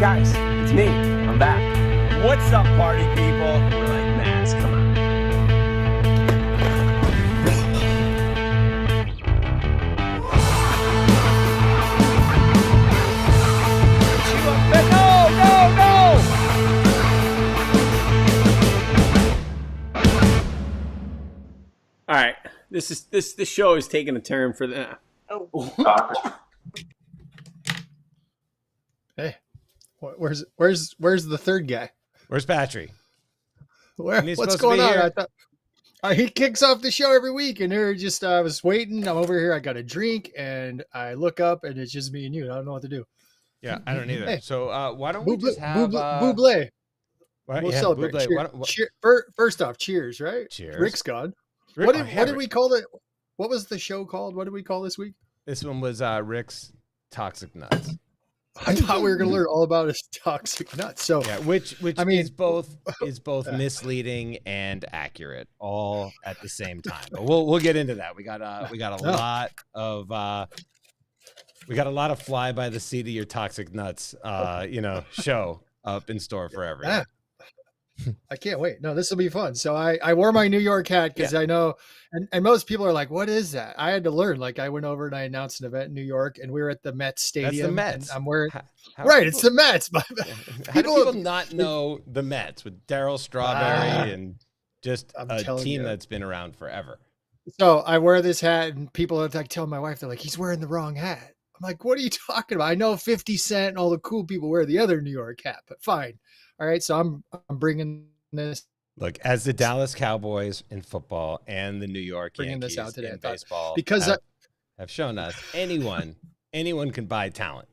Guys, it's me. I'm back. What's up, party people? We're like, man, come on. All right, this show is taking a turn for the. Hey, where's the third guy? Where's Patrick? What's going on? I thought he kicks off the show every week, and they're just I was waiting. I'm over here. I got a drink, and I look up, and it's just me and you. I don't know what to do. Yeah, I don't either. Hey. So why don't we just have Buble? What? We'll Yeah, celebrate. First off, cheers, right? Cheers. Rick's gone. Rick, What did we call it? What was the show called? What did we call this week? This one was Rick's Toxic Nuts. I thought we were going to learn all about his toxic nuts. So Yeah, which I mean, is both misleading and accurate all at the same time. But we'll get into that. We got a lot of fly by the seat of your toxic nuts show up in store for everyone. Yeah. I can't wait. No, this will be fun. So I wore my New York hat because I know, and most people are like, what is that? I had to learn. Like I went over and I announced an event in New York and we were at the Mets Stadium. That's the Mets. I'm wearing, it's the Mets. How do people not know the Mets with Darryl Strawberry and just a team that's been around forever? So I wear this hat and people are like telling my wife, they're like, he's wearing the wrong hat. I'm like, what are you talking about? I know 50 Cent and all the cool people wear the other New York hat, but fine. All right, so I'm bringing this. Look, as the Dallas Cowboys in football and the New York Yankees this out today in baseball because have shown us anyone can buy talent.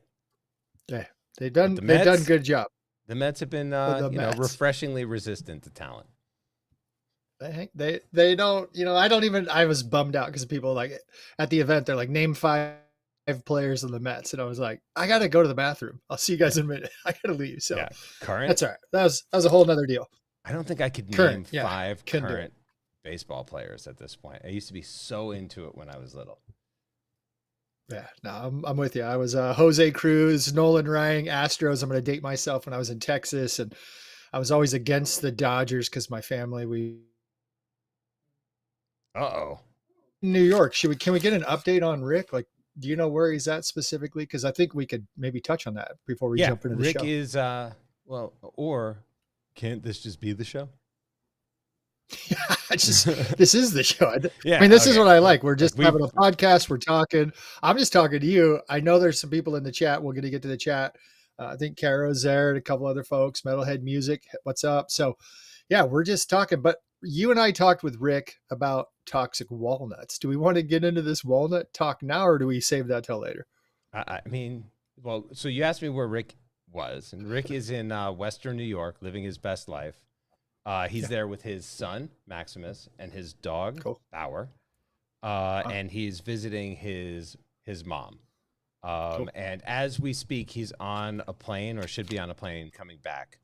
Yeah, they've done a good job. The Mets have been refreshingly resistant to talent. They don't, I was bummed out because people like at the event they're like name 5 players in the Mets, and I was like, I gotta go to the bathroom. I'll see you guys in a minute. I gotta leave. So current. That's all right. That was a whole nother deal. I don't think I could name 5 current baseball players at this point. I used to be so into it when I was little. Yeah, no, I'm with you. I was Jose Cruz, Nolan Ryan, Astros. I'm going to date myself when I was in Texas, and I was always against the Dodgers because my family New York. Can we get an update on Rick? Like, do you know where he's at specifically? Because I think we could maybe touch on that before we jump into the show. Rick is or can't this just be the show? Yeah, this is the show. I mean, this is what I like. We're just having a podcast. We're talking. I'm just talking to you. I know there's some people in the chat. We're going to get to the chat. I think Caro's there and a couple other folks. Metalhead Music. What's up? So, yeah, we're just talking. But you and I talked with Rick about toxic walnuts. Do we want to get into this walnut talk now, or do we save that till later? I mean, well, so you asked me where Rick was, and Rick is in Western New York, living his best life. He's there with his son, Maximus, and his dog, Bauer. And he's visiting his mom. And as we speak, he's on a plane, or should be on a plane, coming back.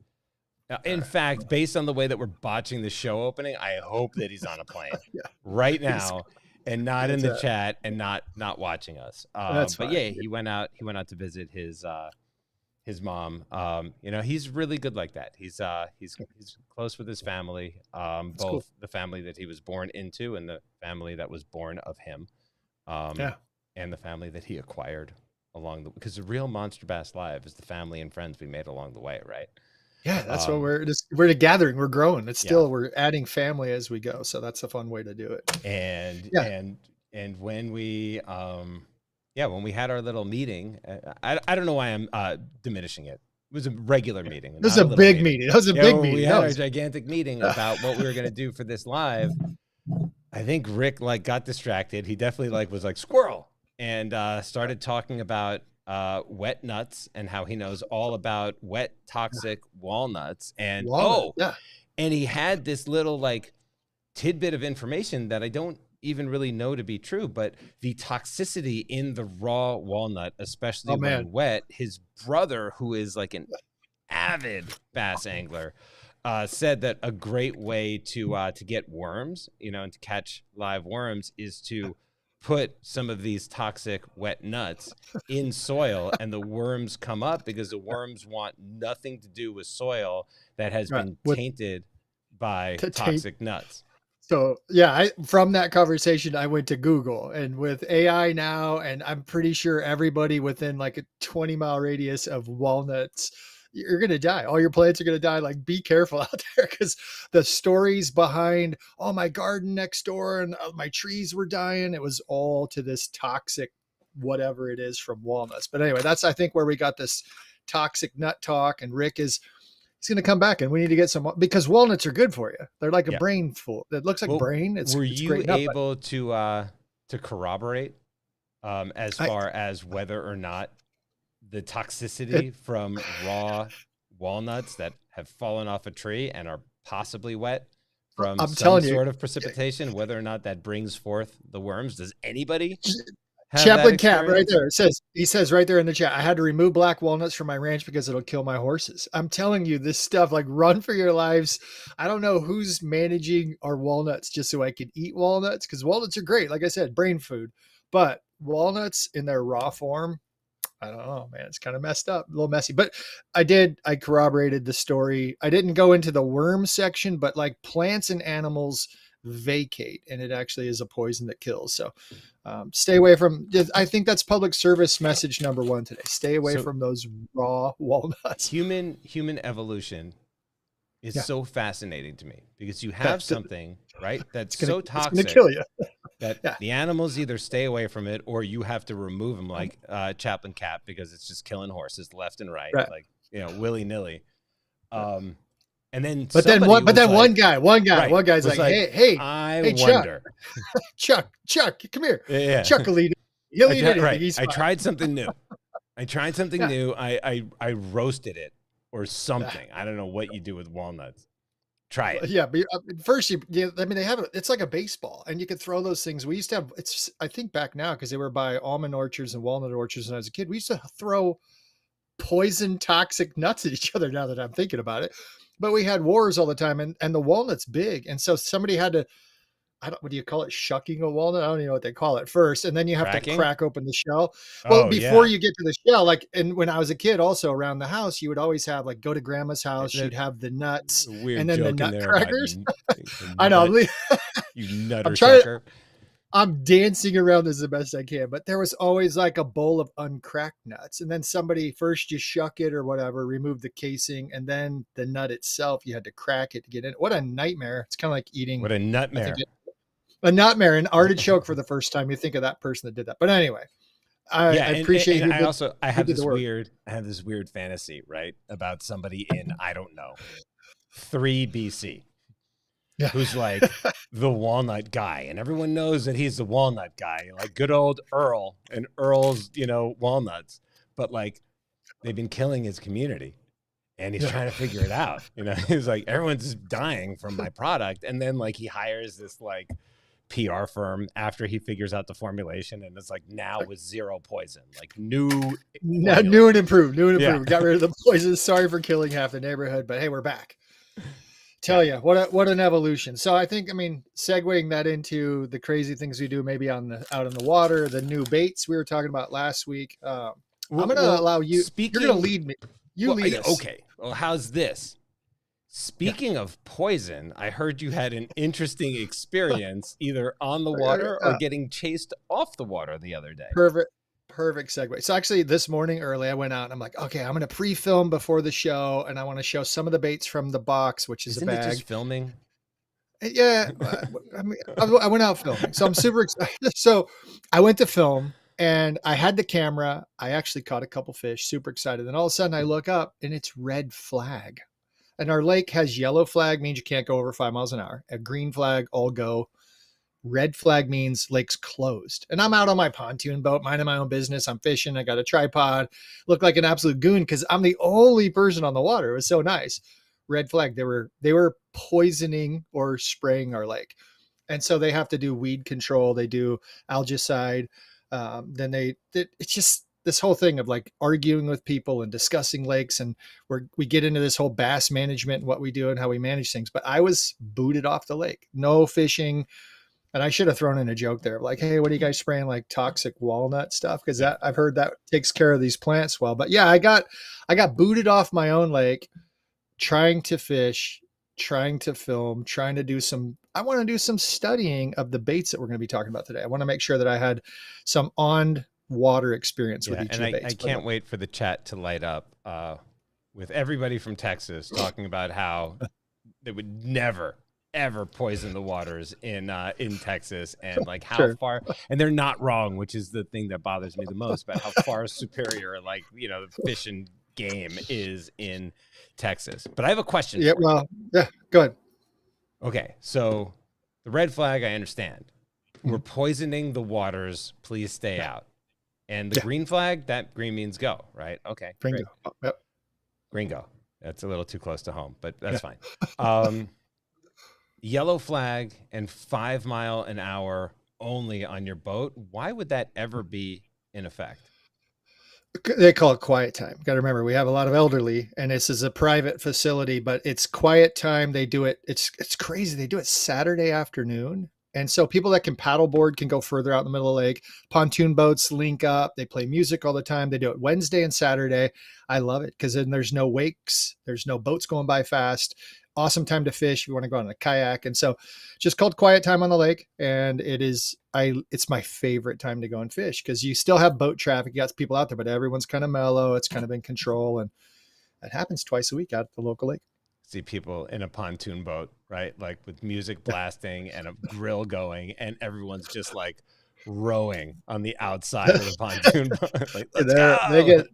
Now, in fact, based on the way that we're botching the show opening, I hope that he's on a plane right now and not in the chat and not watching us. That's fine. But yeah, he went out to visit his mom. He's really good like that. He's close with his family, both the family that he was born into and the family that was born of him, and the family that he acquired because the real Monster Bass Live is the family and friends we made along the way, right? Yeah, that's what we're a gathering. We're growing. It's still we're adding family as we go, so that's a fun way to do it. And when we when we had our little meeting, I don't know why I'm diminishing it. It was a regular meeting. It was a big meeting. It was a big meeting. We had our gigantic meeting about what we were going to do for this live. I think Rick got distracted. He definitely was like squirrel and started talking about wet nuts and how he knows all about wet toxic walnuts. And and he had this little tidbit of information that I don't even really know to be true, but the toxicity in the raw walnut, especially when wet, his brother, who is an avid bass angler, said that a great way to get worms, and to catch live worms is to put some of these toxic wet nuts in soil, and the worms come up because the worms want nothing to do with soil that has been tainted by toxic nuts. So yeah, from that conversation, I went to Google, and with AI now, and I'm pretty sure everybody within like a 20-mile radius of walnuts, you're going to die. All your plants are going to die. Like, be careful out there, because the stories behind, oh, my garden next door and my trees were dying, it was all to this toxic, whatever it is, from walnuts. But anyway, that's, I think, where we got this toxic nut talk, and Rick he's going to come back, and we need to get some, because walnuts are good for you. They're like a brain full. It looks like brain. Were you able to corroborate as far as whether or not the toxicity from raw walnuts that have fallen off a tree and are possibly wet from some sort of precipitation, whether or not that brings forth the worms? Does anybody Chaplain Cat right there. He says right there in the chat, I had to remove black walnuts from my ranch because it'll kill my horses. I'm telling you, this stuff, like, run for your lives. I don't know who's managing our walnuts just so I can eat walnuts, because walnuts are great. Like I said, brain food, but walnuts in their raw form, I don't know, man. It's kind of messed up, a little messy. But I corroborated the story. I didn't go into the worm section, but like, plants and animals vacate, and it actually is a poison that kills. So stay away from, I think that's public service message number 1 today. Stay away from those raw walnuts. Human evolution is so fascinating to me, because you have something, right, that's so toxic, it's gonna kill you. that the animals either stay away from it, or you have to remove them, like Chaplain Cat, because it's just killing horses left and right. Like, willy nilly. And then, but then one guy's like, hey, wonder, Chuck, come here. Yeah. Chuck will eat it. He'll eat it. Right. I tried something new. I roasted it or something. I don't know what you do with walnuts. Try it. Yeah, but first they have it's like a baseball, and you could throw those things. We used to have, I think back now, because they were by almond orchards and walnut orchards when I was a kid. We used to throw poison toxic nuts at each other, now that I'm thinking about it. But we had wars all the time, and the walnut's big, and so somebody had to, what do you call it? Shucking a walnut? I don't even know what they call it first. And then you have to crack open the shell. Well, before you get to the shell, like, and when I was a kid, also around the house, you would always have, like, go to grandma's house. You'd have the nuts and then the nutcrackers. I know. You nutter sucker. I'm dancing around this the best I can, but there was always like a bowl of uncracked nuts. And then somebody first, you shuck it or whatever, remove the casing, and then the nut itself, you had to crack it to get in. What a nightmare. It's kind of like eating. What a nightmare. A nightmare, an artichoke for the first time. You think of that person that did that. But anyway, I appreciate and I have this weird fantasy, right, about somebody in, I don't know, 3 BC. Yeah. Who's like the walnut guy, and everyone knows that he's the walnut guy, like good old Earl and Earl's, walnuts. But like, they've been killing his community, and he's trying to figure it out. He's like, everyone's dying from my product, and then like he hires this like PR firm after he figures out the formulation, and it's like, now with zero poison, like new and improved. Yeah. Got rid of the poison. Sorry for killing half the neighborhood, but hey, we're back. Tell you what an evolution. So I think, segueing that into the crazy things we do, maybe out in the water, the new baits we were talking about last week. I'm going to allow you. You're going to lead me. Lead us. Okay. Well, how's this? Speaking of poison, I heard you had an interesting experience either on the water or getting chased off the water the other day. Perfect segue. So actually this morning early, I went out and I'm like, okay, I'm going to pre-film before the show. And I want to show some of the baits from the box, which is Isn't a bag. It just filming? Yeah. I went out filming. So I'm super excited. So I went to film and I had the camera. I actually caught a couple fish, super excited. Then all of a sudden I look up and it's red flag. And our lake has yellow flag, means you can't go over 5 miles an hour. A green flag, all go. Red flag means lake's closed. And I'm out on my pontoon boat, minding my own business. I'm fishing. I got a tripod. Look like an absolute goon because I'm the only person on the water. It was so nice. Red flag. They were poisoning or spraying our lake. And so they have to do weed control. They do algicide. Then it's just this whole thing of like arguing with people and discussing lakes. And we get into this whole bass management and what we do and how we manage things. But I was booted off the lake. No fishing. And I should have thrown in a joke there, like, hey, what are you guys spraying, like toxic walnut stuff? Because that I've heard that takes care of these plants well. But yeah, I got booted off my own lake, trying to fish, trying to film, trying to do some. I want to do some studying of the baits that we're going to be talking about today. I want to make sure that I had some on water experience with each of the baits. I can't wait for the chat to light up with everybody from Texas talking about how they would never ever poison the waters in Texas, and like how far, and they're not wrong, which is the thing that bothers me the most about how far superior, like, you know, the fish and game is in Texas. But I have a question. Yeah, well, yeah, go ahead. Okay, so the red flag, I understand. We're poisoning the waters. Please stay out. And the green flag, that green means go, right? Okay. Green go. Yep. Green go. That's a little too close to home, but that's fine. Yellow flag and 5 mile an hour only on your boat. Why would that ever be in effect? They call it quiet time. Got to remember, we have a lot of elderly, and this is a private facility, but it's quiet time. They do it. It's crazy. They do it Saturday afternoon. And so people that can paddleboard can go further out in the middle of the lake. Pontoon boats link up. They play music all the time. They do it Wednesday and Saturday. I love it because then there's no wakes. There's no boats going by fast. Awesome time to fish if you want to go on a kayak. And so just called quiet time on the lake. And it's my favorite time to go and fish because you still have boat traffic. You got people out there, but everyone's kind of mellow. It's kind of in control. And it happens twice a week out at the local lake. See people in a pontoon boat, right? Like with music blasting and a grill going, and everyone's just like rowing on the outside of the pontoon boat. Like, let's go.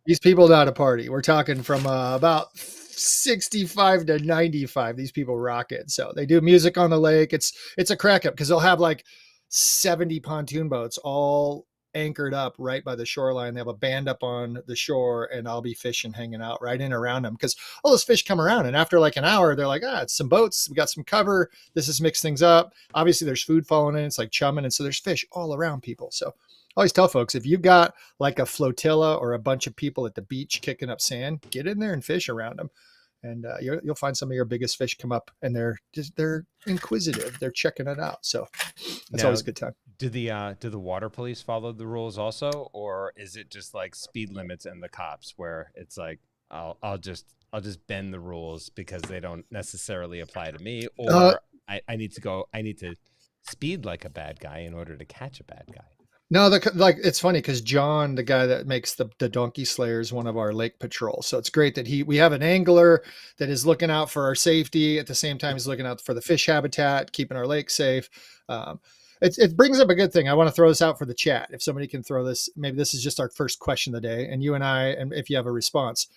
These people know how to party. We're talking from about 65 to 95. These people rock it. So they do music on the lake. It's a crack up because they'll have like 70 pontoon boats all anchored up right by the shoreline. They have a band up on the shore, and I'll be fishing, hanging out right in around them because all those fish come around. And after like an hour, they're like, it's some boats. We got some cover. This has mixed things up. Obviously there's food falling in. It's like chumming. And so there's fish all around people. So I always tell folks, if you've got like a flotilla or a bunch of people at the beach kicking up sand, get in there and fish around them. And you'll find some of your biggest fish come up, and they're inquisitive. They're checking it out. So it's always a good time. Do the water police follow the rules also, or is it just like speed limits and the cops where it's like I'll just bend the rules because they don't necessarily apply to me, or I need to speed like a bad guy in order to catch a bad guy? No, like it's funny because John, the guy that makes the Donkey Slayer, is one of our lake patrols. So it's great that we have an angler that is looking out for our safety. At the same time, he's looking out for the fish habitat, keeping our lake safe. It brings up a good thing. I want to throw this out for the chat. If somebody can throw this, maybe this is just our first question of the day, and you and I, and if you have a response.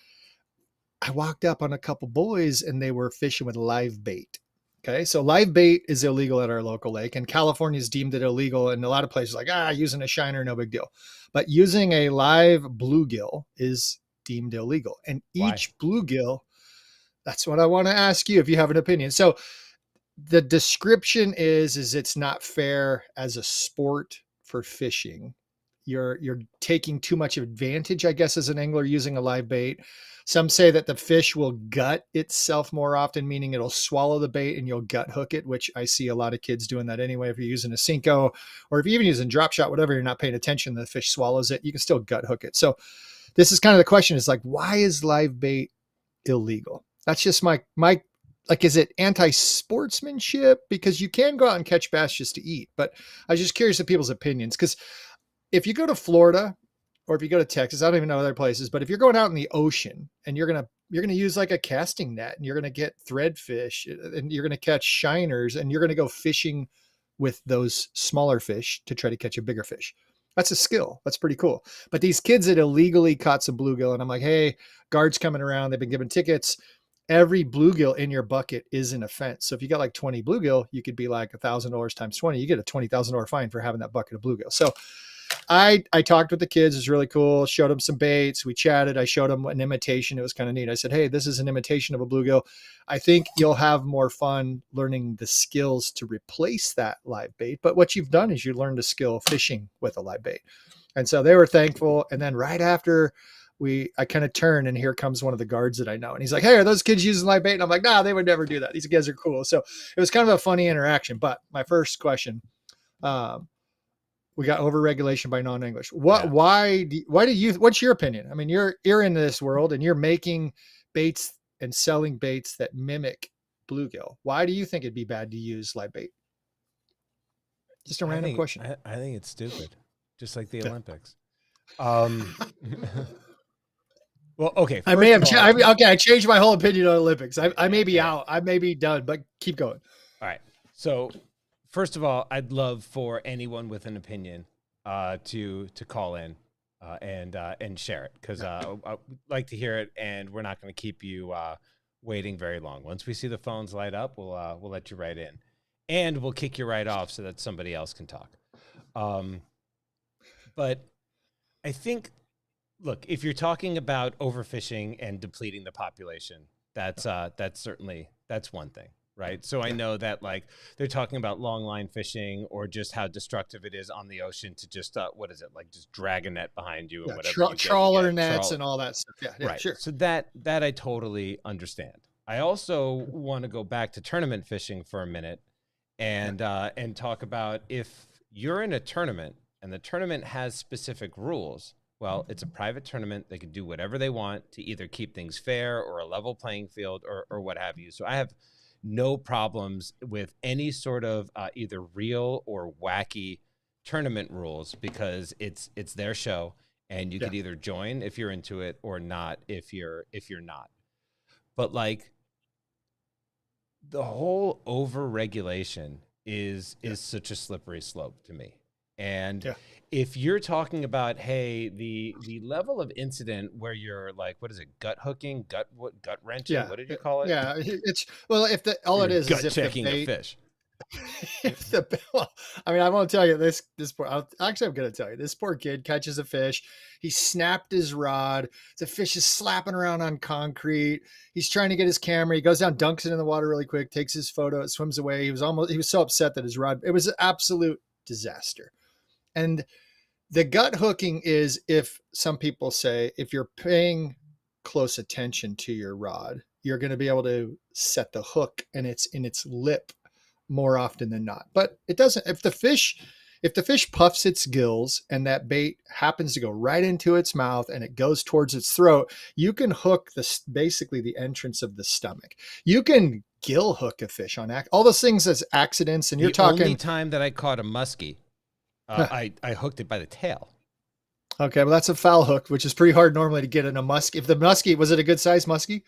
I walked up on a couple boys and they were fishing with live bait. Okay. So live bait is illegal at our local lake, and California's deemed it illegal. And a lot of places like, using a shiner, no big deal. But using a live bluegill is deemed illegal. And each bluegill, that's what I want to ask you if you have an opinion. So the description is it's not fair as a sport for fishing. You're taking too much advantage, I guess, as an angler using a live bait. Some say that the fish will gut itself more often, meaning it'll swallow the bait and you'll gut hook it, which I see a lot of kids doing that anyway. If you're using a Cinco, or if you're even using drop shot, whatever, you're not paying attention, the fish swallows it, you can still gut hook it. So this is kind of the question, is like, why is live bait illegal? That's just my like, is it anti-sportsmanship? Because you can go out and catch bass just to eat. But I was just curious of people's opinions, because if you go to Florida, or if you go to Texas, I don't even know other places, but if you're going out in the ocean and you're going to use like a casting net, and you're going to get threadfish, and you're going to catch shiners, and you're going to go fishing with those smaller fish to try to catch a bigger fish. That's a skill. That's pretty cool. But these kids that illegally caught some bluegill, and I'm like, hey, guards coming around, they've been given tickets. Every bluegill in your bucket is an offense. So if you got like 20 bluegill, you could be like $1,000 times 20. You get a $20,000 fine for having that bucket of bluegill. So I talked with the kids. It was really cool. Showed them some baits. We chatted. I showed them an imitation. It was kind of neat. I said, hey, this is an imitation of a bluegill. I think you'll have more fun learning the skills to replace that live bait. But what you've done is you learned a skill fishing with a live bait. And so they were thankful. And then right after I kind of turn and here comes one of the guards that I know. And he's like, "Hey, are those kids using live bait?" And I'm like, "Nah, they would never do that. These guys are cool." So it was kind of a funny interaction. But my first question, we got overregulation by non-English. Why do you, what's your opinion? I mean, you're in this world and you're making baits and selling baits that mimic bluegill. Why do you think it'd be bad to use live bait? Just a random question. I think it's stupid. Just like the Olympics. Well, okay. I changed my whole opinion on Olympics. I may be out. I may be done, but keep going. All right. So first of all, I'd love for anyone with an opinion to call in and share it, because I'd like to hear it, and we're not going to keep you waiting very long. Once we see the phones light up, we'll let you right in, and we'll kick you right off so that somebody else can talk. But I think, look, if you're talking about overfishing and depleting the population, that's one thing, right? So I know that, like, they're talking about long line fishing, or just how destructive it is on the ocean to just what is it, like, just drag a net behind you and whatever. Trawler nets and all that stuff. Yeah, right. Sure. So that I totally understand. I also want to go back to tournament fishing for a minute and talk about, if you're in a tournament and the tournament has specific rules. Well, it's a private tournament. They can do whatever they want to either keep things fair or a level playing field or what have you. So I have no problems with any sort of either real or wacky tournament rules, because it's their show, and you could either join if you're into it or not if you're not. But, like, the whole over regulation is such a slippery slope to me. And if you're talking about, hey, the level of incident where you're like, what is it, gut hooking, gut wrenching? Yeah. What did you call it? Yeah, it's, well, if the all it is gut if checking the bait, a fish. I mean, I won't tell you this poor. Actually, I'm going to tell you, this poor kid catches a fish. He snapped his rod. The fish is slapping around on concrete. He's trying to get his camera. He goes down, dunks it in the water really quick, takes his photo, it swims away. He was so upset that his rod, it was an absolute disaster. And the gut hooking is, if some people say, if you're paying close attention to your rod, you're going to be able to set the hook and it's in its lip more often than not. But it doesn't, if the fish puffs its gills and that bait happens to go right into its mouth and it goes towards its throat, you can hook basically the entrance of the stomach. You can gill hook a fish on all those things as accidents. And you're talking. The only time that I caught a muskie, I hooked it by the tail. Okay, well, that's a foul hook, which is pretty hard normally to get in a muskie. If the muskie, was it a good size muskie?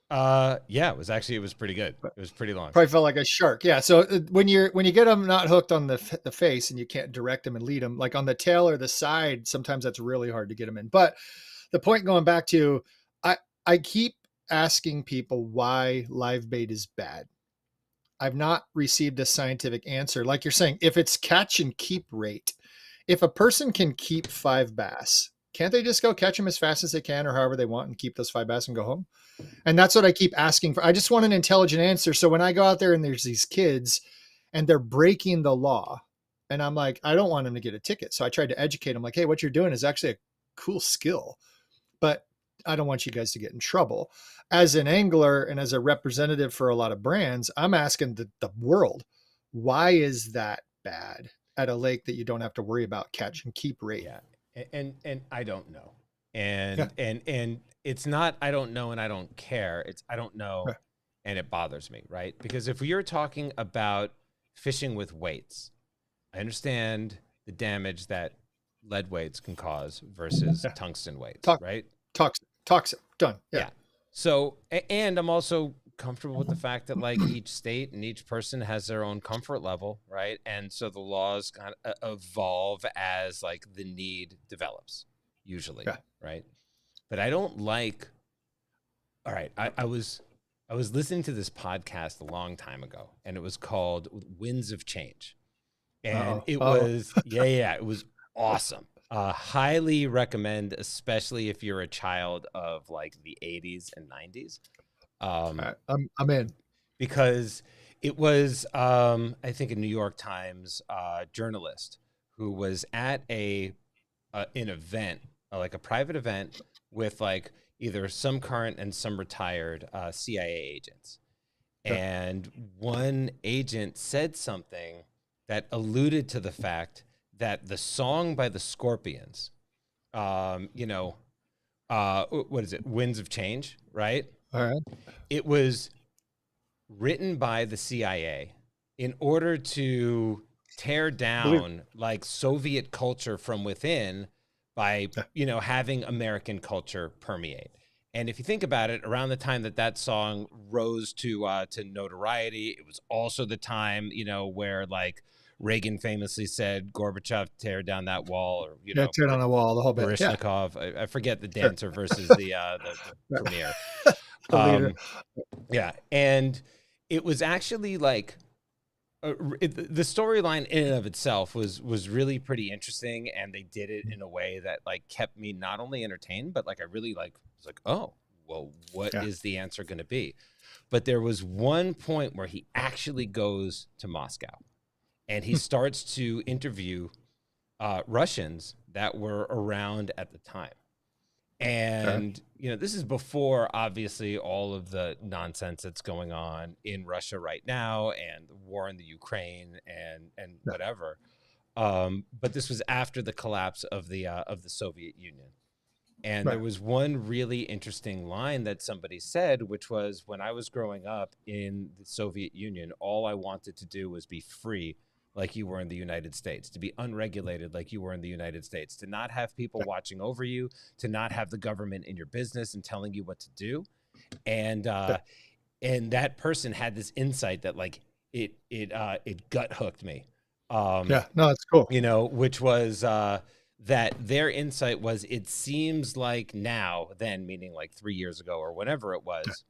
Yeah, it was pretty good. It was pretty long. Probably felt like a shark. Yeah. So when you get them not hooked on the face and you can't direct them and lead them, like on the tail or the side, sometimes that's really hard to get them in. But the point, going back to, I keep asking people why live bait is bad. I've not received a scientific answer. Like you're saying, if it's catch and keep rate, if a person can keep 5 bass, can't they just go catch them as fast as they can or however they want and keep those 5 bass and go home? And that's what I keep asking for. I just want an intelligent answer. So when I go out there and there's these kids and they're breaking the law, and I'm like, I don't want them to get a ticket. So I tried to educate them, like, hey, what you're doing is actually a cool skill, but I don't want you guys to get in trouble. As an angler and as a representative for a lot of brands, I'm asking the world, why is that bad at a lake that you don't have to worry about catch and keep rate? Yeah. And I don't know. And it's not, I don't know and I don't care. It's, I don't know and it bothers me, right? Because if you're talking about fishing with weights, I understand the damage that lead weights can cause versus tungsten weights, right? Toxic. Done. Yeah. So, and I'm also comfortable with the fact that, like, each state and each person has their own comfort level, right? And so the laws kind of evolve as, like, the need develops, usually, right? But I don't like. All right, I was listening to this podcast a long time ago, and it was called Winds of Change, and it was it was awesome. Highly recommend, especially if you're a child of like the 80s and 90s. I'm in, because it was I think a New York Times journalist who was at an event, like a private event, with like either some current and some retired CIA agents. And one agent said something that alluded to the fact that the song by the Scorpions, what is it? Winds of Change, right? All right. It was written by the CIA in order to tear down like Soviet culture from within by, having American culture permeate. And if you think about it, around the time that song rose to notoriety, it was also the time, where like Reagan famously said, "Gorbachev, tear down that wall," or tear down the wall, the whole bit. Baryshnikov. I forget the dancer versus the premier. The leader. Yeah, and it was actually like the storyline in and of itself was really pretty interesting, and they did it in a way that like kept me not only entertained, but like I really was like, oh, well, what is the answer going to be? But there was one point where he actually goes to Moscow, and he starts to interview Russians that were around at the time. And, this is before, obviously, all of the nonsense that's going on in Russia right now and the war in the Ukraine and whatever. But this was after the collapse of the Soviet Union. And there was one really interesting line that somebody said, which was, when I was growing up in the Soviet Union, all I wanted to do was be free like you were in the United States, to be unregulated like you were in the United States, to not have people watching over you, to not have the government in your business and telling you what to do. And that person had this insight that like it gut hooked me. It's cool. Which was that their insight was, it seems like now, then meaning like 3 years ago or whenever it was,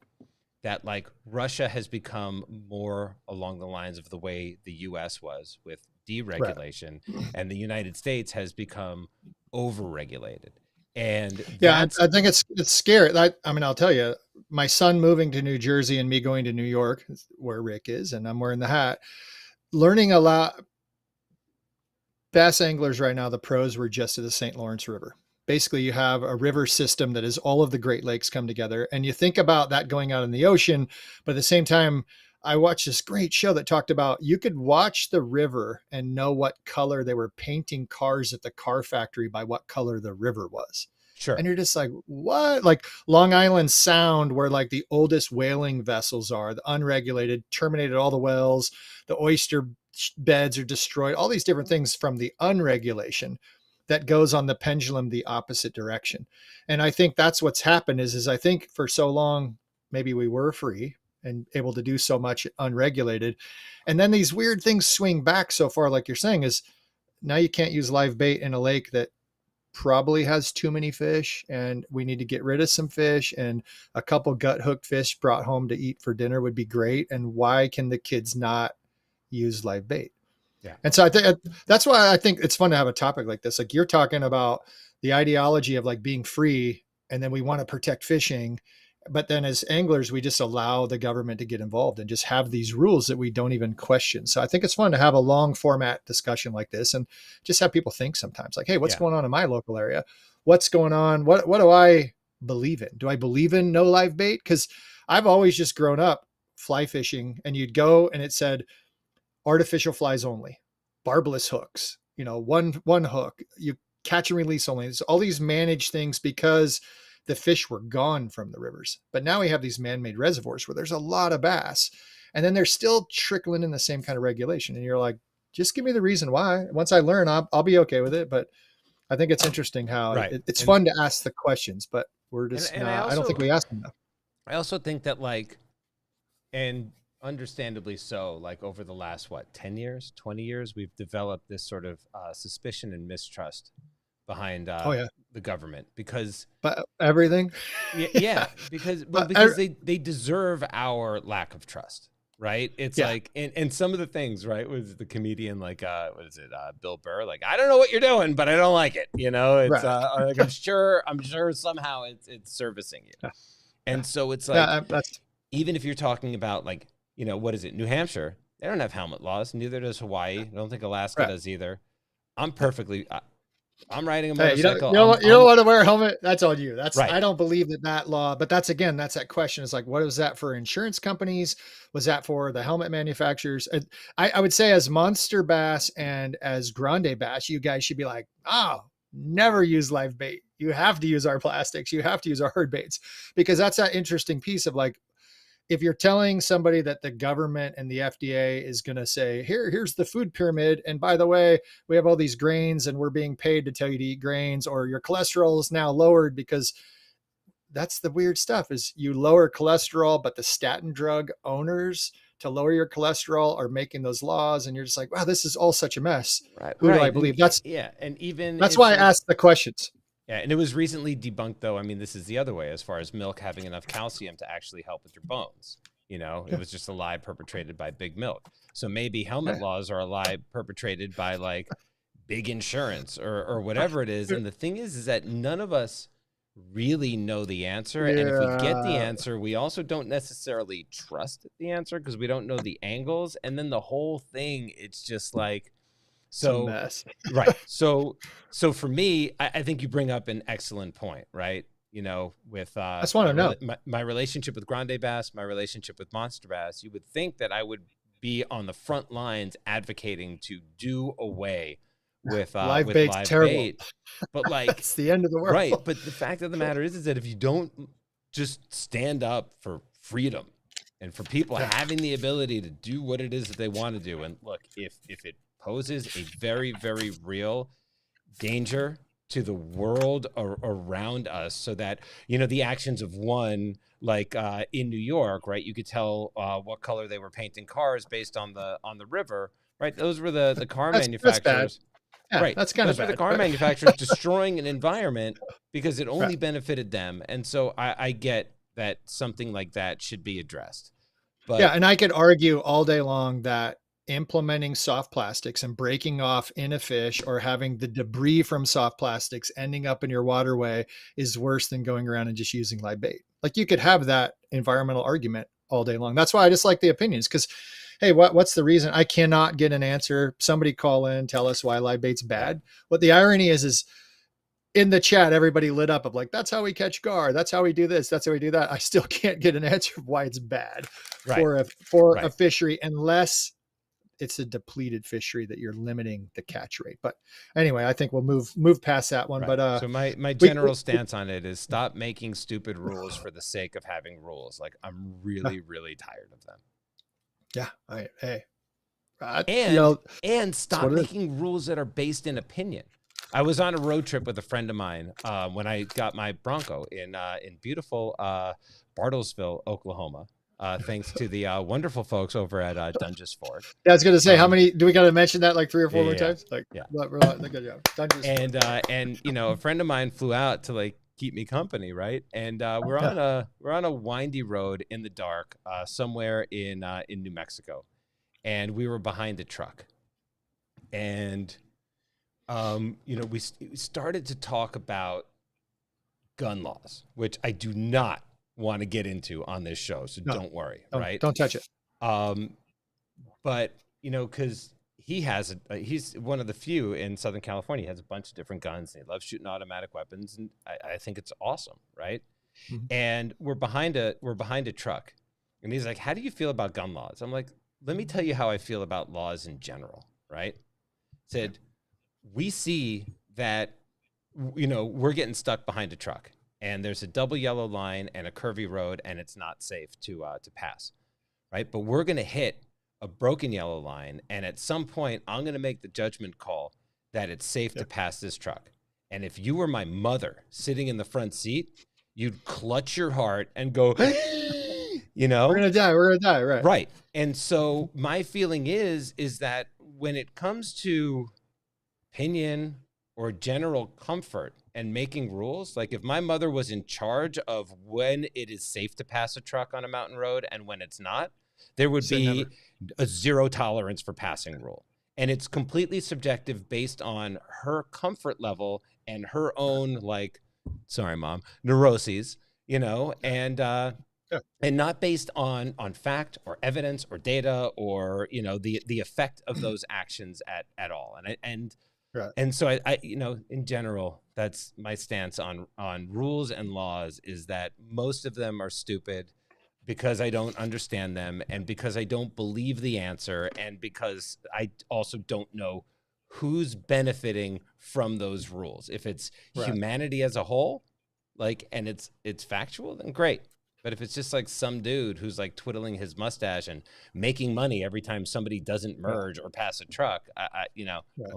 that like Russia has become more along the lines of the way the US was with deregulation, and the United States has become overregulated. And I think it's scary. I'll tell you, my son moving to New Jersey and me going to New York, where Rick is, and I'm wearing the hat, learning a lot. Bass anglers right now, the pros were just to the St. Lawrence River. Basically, you have a river system that is all of the Great Lakes come together. And you think about that going out in the ocean, but at the same time, I watched this great show that talked about you could watch the river and know what color they were painting cars at the car factory by what color the river was. Sure. And you're just like, what? Like Long Island Sound, where like the oldest whaling vessels are, the unregulated, terminated all the wells, the oyster beds are destroyed, all these different things from the unregulation that goes on the pendulum the opposite direction. And I think that's what's happened is I think for so long, maybe we were free and able to do so much unregulated. And then these weird things swing back so far, like you're saying, is now you can't use live bait in a lake that probably has too many fish, and we need to get rid of some fish, and a couple gut hooked fish brought home to eat for dinner would be great. And why can the kids not use live bait? Yeah. And so I think that's why I think it's fun to have a topic like this. Like you're talking about the ideology of like being free, and then we want to protect fishing. But then as anglers, we just allow the government to get involved and just have these rules that we don't even question. So I think it's fun to have a long format discussion like this and just have people think sometimes like, hey, what's going on in my local area? What's going on? What do I believe in? Do I believe in no live bait? Because I've always just grown up fly fishing, and you'd go and it said, artificial flies only, barbless hooks, one hook, you catch and release only. There's all these managed things because the fish were gone from the rivers. But now we have these man-made reservoirs where there's a lot of bass, and then they're still trickling in the same kind of regulation. And you're like, just give me the reason why. Once I learn, I'll be okay with it. But I think it's interesting how it's fun to ask the questions, but we're just I don't think we ask enough. I also think that and understandably so, like over the last 10 years, 20 years, we've developed this sort of suspicion and mistrust behind the government, because everything because they deserve our lack of trust, right? It's like and some of the things, right, was the comedian what is it, Bill Burr, like, I don't know what you're doing, but I don't like it, it's like I'm sure somehow it's servicing you. And so it's like even if you're talking about like, what is it? New Hampshire, they don't have helmet laws. Neither does Hawaii. I don't think Alaska does either. I'm perfectly, I'm riding a Hey, motorcycle. you don't want to wear a helmet. That's on you. That's right. I don't believe that law, but that's that question is like, what was that for insurance companies? Was that for the helmet manufacturers? I would say as Monster Bass and as Grande Bass, you guys should be like, oh, never use live bait. You have to use our plastics. You have to use our hard baits, because that's that interesting piece of like, if you're telling somebody that the government and the FDA is going to say, here's the food pyramid, and by the way, we have all these grains and we're being paid to tell you to eat grains, or your cholesterol is now lowered, because that's the weird stuff is you lower cholesterol, but the statin drug owners to lower your cholesterol are making those laws. And you're just like, wow, this is all such a mess. Right. Who do I believe? That's and even that's why I asked the questions. Yeah, and it was recently debunked, though. I mean, this is the other way as far as milk having enough calcium to actually help with your bones. It was just a lie perpetrated by big milk. So maybe helmet laws are a lie perpetrated by like big insurance or whatever it is. And the thing is that none of us really know the answer. And if we get the answer, we also don't necessarily trust the answer because we don't know the angles. And then the whole thing, it's just like, so mess. Right. So for me, I think you bring up an excellent point, right? With I just want to know my relationship with Grande Bass, my relationship with Monster Bass, you would think that I would be on the front lines advocating to do away with live bait, but like it's the end of the world, right? But the fact of the matter is that if you don't just stand up for freedom and for people having the ability to do what it is that they want to do, and look, if it poses a very, very real danger to the world around us, so that the actions of one, like in New York, right? You could tell what color they were painting cars based on the river, right? Those were the car manufacturers. Yeah, right, that's kind of bad. The car manufacturers destroying an environment because it only benefited them, and so I get that something like that should be addressed. But and I could argue all day long that implementing soft plastics and breaking off in a fish or having the debris from soft plastics ending up in your waterway is worse than going around and just using live bait. Like you could have that environmental argument all day long. That's why I just like the opinions, because hey, what's the reason? I cannot get an answer. Somebody call in, tell us why live bait's bad. What the irony is in the chat, everybody lit up of like, that's how we catch gar. That's how we do this. That's how we do that. I still can't get an answer of why it's bad for a fishery, unless it's a depleted fishery that you're limiting the catch rate. But anyway, I think we'll move past that one. Right. But so my general stance on it is stop making stupid rules for the sake of having rules. Like I'm really, really tired of them. Yeah. And stop making rules that are based in opinion. I was on a road trip with a friend of mine when I got my Bronco in beautiful Bartlesville, Oklahoma. Thanks to the wonderful folks over at Dungeness Ford. Yeah, I was going to say, how many do we got to mention that like 3 or 4 more times? Like, good job. And a friend of mine flew out to like keep me company, right? And we're on a windy road in the dark somewhere in New Mexico, and we were behind a truck, and we started to talk about gun laws, which I do not want to get into on this show, so don't worry, right? Don't touch it. But because he's one of the few in Southern California. He has a bunch of different guns, and he loves shooting automatic weapons, and I think it's awesome, right? Mm-hmm. And we're behind a truck, and he's like, "How do you feel about gun laws?" I'm like, "Let me tell you how I feel about laws in general," right? Said, we see that we're getting stuck behind a truck, and there's a double yellow line and a curvy road, and it's not safe to pass, right? But we're going to hit a broken yellow line, and at some point, I'm going to make the judgment call that it's safe to pass this truck. And if you were my mother sitting in the front seat, you'd clutch your heart and go, we're going to die, right? Right. And so my feeling is that when it comes to opinion or general comfort and making rules, like if my mother was in charge of when it is safe to pass a truck on a mountain road and when it's not, there would be a zero tolerance for passing rule. And it's completely subjective based on her comfort level and her own, like, sorry, Mom, neuroses, and not based on fact or evidence or data or, the effect of those actions at all. And Right. And so I, in general, that's my stance on rules and laws, is that most of them are stupid because I don't understand them, and because I don't believe the answer, and because I also don't know who's benefiting from those rules. If it's Right. humanity as a whole, like, and it's factual, then great. But if it's just like some dude who's like twiddling his mustache and making money every time somebody doesn't merge or pass a truck, I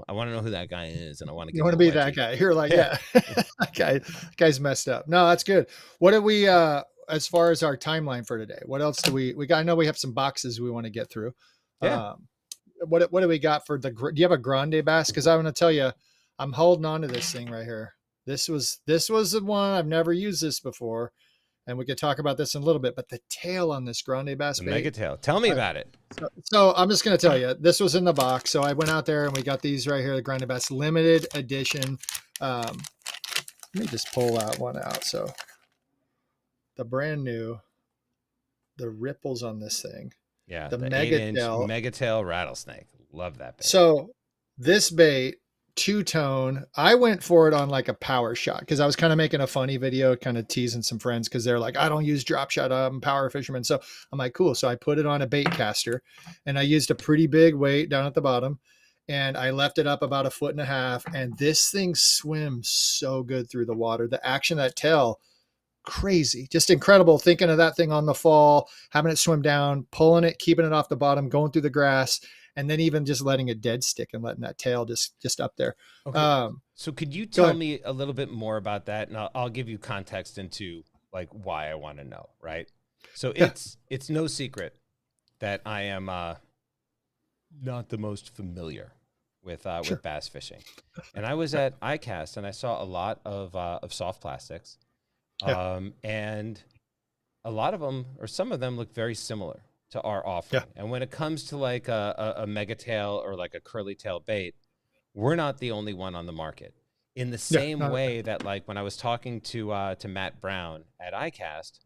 want to know who that guy is, and I want to You give want him to a be that wedgie. guy. You're like, yeah, that guy's messed up. No, that's good. What do we, as far as our timeline for today, what else do we got? I know we have some boxes we want to get through. Yeah. What do we got for do you have a grande bass? Cause I want to tell you, I'm holding on to this thing right here. This was the one. I've never used this before. And we could talk about this in a little bit, but the tail on this grande bass The bait. mega tail. Tell me about it. So I'm just going to tell you, this was in the box. So I went out there and we got these right here, the grande bass limited edition. Let me just pull that one out. So the brand new, the ripples on this thing. Yeah. The The mega 8-inch tail. mega tail rattlesnake. Love that bait. So this bait, two-tone, I went for it on like a power shot because I was kind of making a funny video, kind of teasing some friends because they're like, I don't use drop shot, I'm a power fisherman. So I'm like, cool. So I put it on a bait caster and I used a pretty big weight down at the bottom and I left it up about 1.5 feet. And this thing swims so good through the water. The action of that tail, crazy, just incredible. Thinking of that thing on the fall, having it swim down, pulling it, keeping it off the bottom, going through the grass, and then even just letting it dead stick and letting that tail just up there. Okay. So could you tell me a little bit more about that? And I'll give you context into like why I want to know, right? So it's no secret that I am not the most familiar with bass fishing. And I was at ICAST and I saw a lot of soft plastics. And a lot of them, or some of them, look very similar to our offering. Yeah. And when it comes to like a mega tail or like a curly tail bait, we're not the only one on the market. In the same way that, like, when I was talking to Matt Brown at ICAST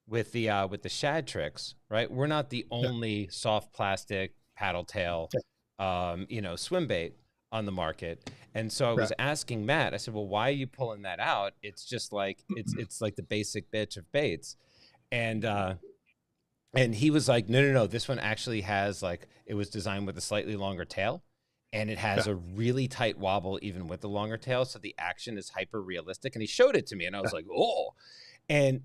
with the shad tricks, right? We're not the only soft plastic paddle tail, swim bait on the market. And so I was asking Matt, I said, well, why are you pulling that out? It's just like, it's like the basic bitch of baits. And he was like, no, this one actually has, like, it was designed with a slightly longer tail and it has a really tight wobble even with the longer tail. So the action is hyper realistic. And he showed it to me and I was like, oh, and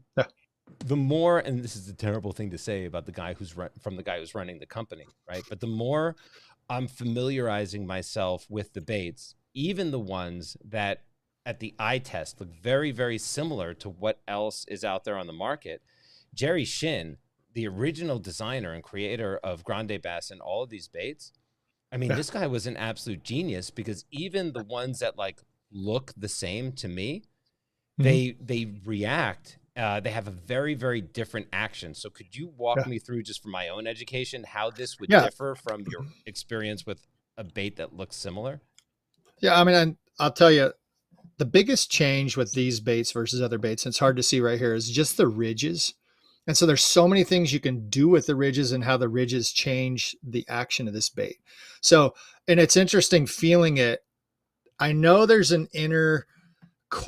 the more, and this is a terrible thing to say about the guy who's running the company, right? But the more I'm familiarizing myself with the baits, even the ones that at the eye test look very, very similar to what else is out there on the market. Jerry Shin, the original designer and creator of grande bass and all of these baits, I mean, this guy was an absolute genius because even the ones that like look the same to me, they react. They have a very, very different action. So could you walk me through, just for my own education, how this would differ from your experience with a bait that looks similar? Yeah, I mean, I'll tell you, the biggest change with these baits versus other baits, and it's hard to see right here, is just the ridges. And so there's so many things you can do with the ridges and how the ridges change the action of this bait. So, and it's interesting feeling it. I know there's an inner,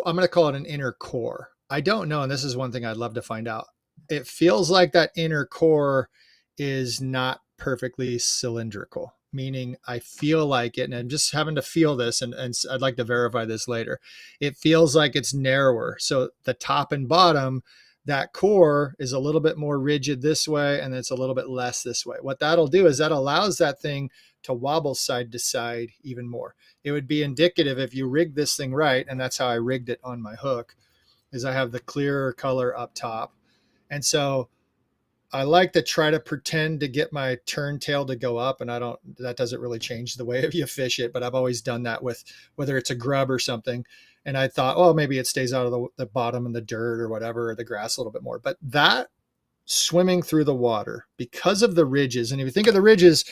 I'm going to call it an inner core. I don't know. And this is one thing I'd love to find out. It feels like that inner core is not perfectly cylindrical, meaning I feel like it, and I'm just having to feel this, and I'd like to verify this later. It feels like it's narrower. So the top and bottom, that core is a little bit more rigid this way, and it's a little bit less this way. What that'll do is that allows that thing to wobble side to side even more. It would be indicative if you rig this thing right, and that's how I rigged it on my hook, is I have the clearer color up top. And so I like to try to pretend to get my turn tail to go up, and that doesn't really change the way you fish it, but I've always done that with whether it's a grub or something. And I thought, oh, maybe it stays out of the bottom and the dirt or whatever, or the grass a little bit more. But that swimming through the water, because of the ridges, and if you think of the ridges,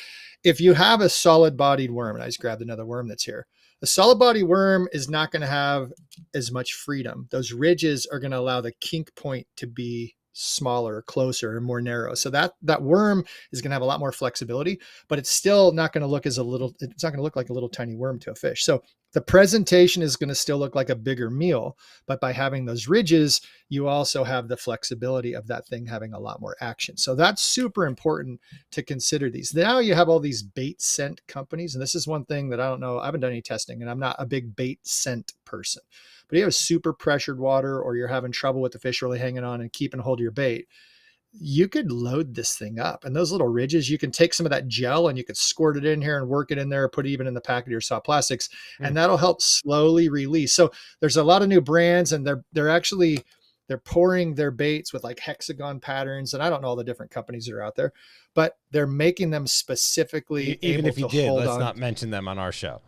if you have a solid bodied worm, and I just grabbed another worm that's here, a solid body worm is not going to have as much freedom. Those ridges are going to allow the kink point to be smaller, closer, and more narrow. So that worm is going to have a lot more flexibility, but it's still not going to look it's not going to look like a little tiny worm to a fish. So the presentation is going to still look like a bigger meal, but by having those ridges, you also have the flexibility of that thing having a lot more action. So that's super important to consider these. Now you have all these bait scent companies, and this is one thing that I don't know. I haven't done any testing, and I'm not a big bait scent person. But you have super pressured water, or you're having trouble with the fish really hanging on and keeping hold of your bait, you could load this thing up. And those little ridges, you can take some of that gel and you could squirt it in here and work it in there, or put it even in the packet of your soft plastics, and that'll help slowly release. So there's a lot of new brands, and they're pouring their baits with like hexagon patterns. And I don't know all the different companies that are out there, but they're making them specifically. Even if you did, let's not mention them on our show.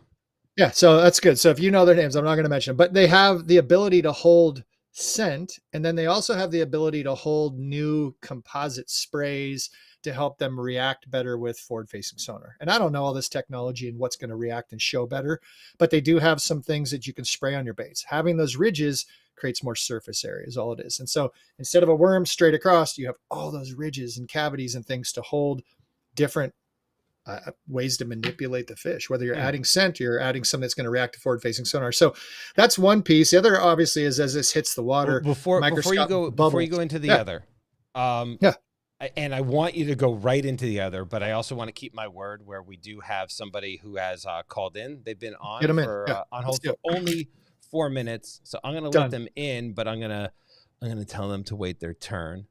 Yeah, so that's good. So if you know their names, I'm not going to mention them, but they have the ability to hold scent. And then they also have the ability to hold new composite sprays to help them react better with forward facing sonar. And I don't know all this technology and what's going to react and show better, but they do have some things that you can spray on your baits. Having those ridges creates more surface area is all it is. And so instead of a worm straight across, you have all those ridges and cavities and things to hold different ways to manipulate the fish, whether you're adding scent or you're adding something that's going to react to forward facing sonar. So that's one piece. The other obviously is as this hits the water. Before you go into the other, and I want you to go right into the other, but I also want to keep my word where we do have somebody who has called in. They've been on on hold for only 4 minutes. So I'm going to let them in, but I'm going to tell them to wait their turn.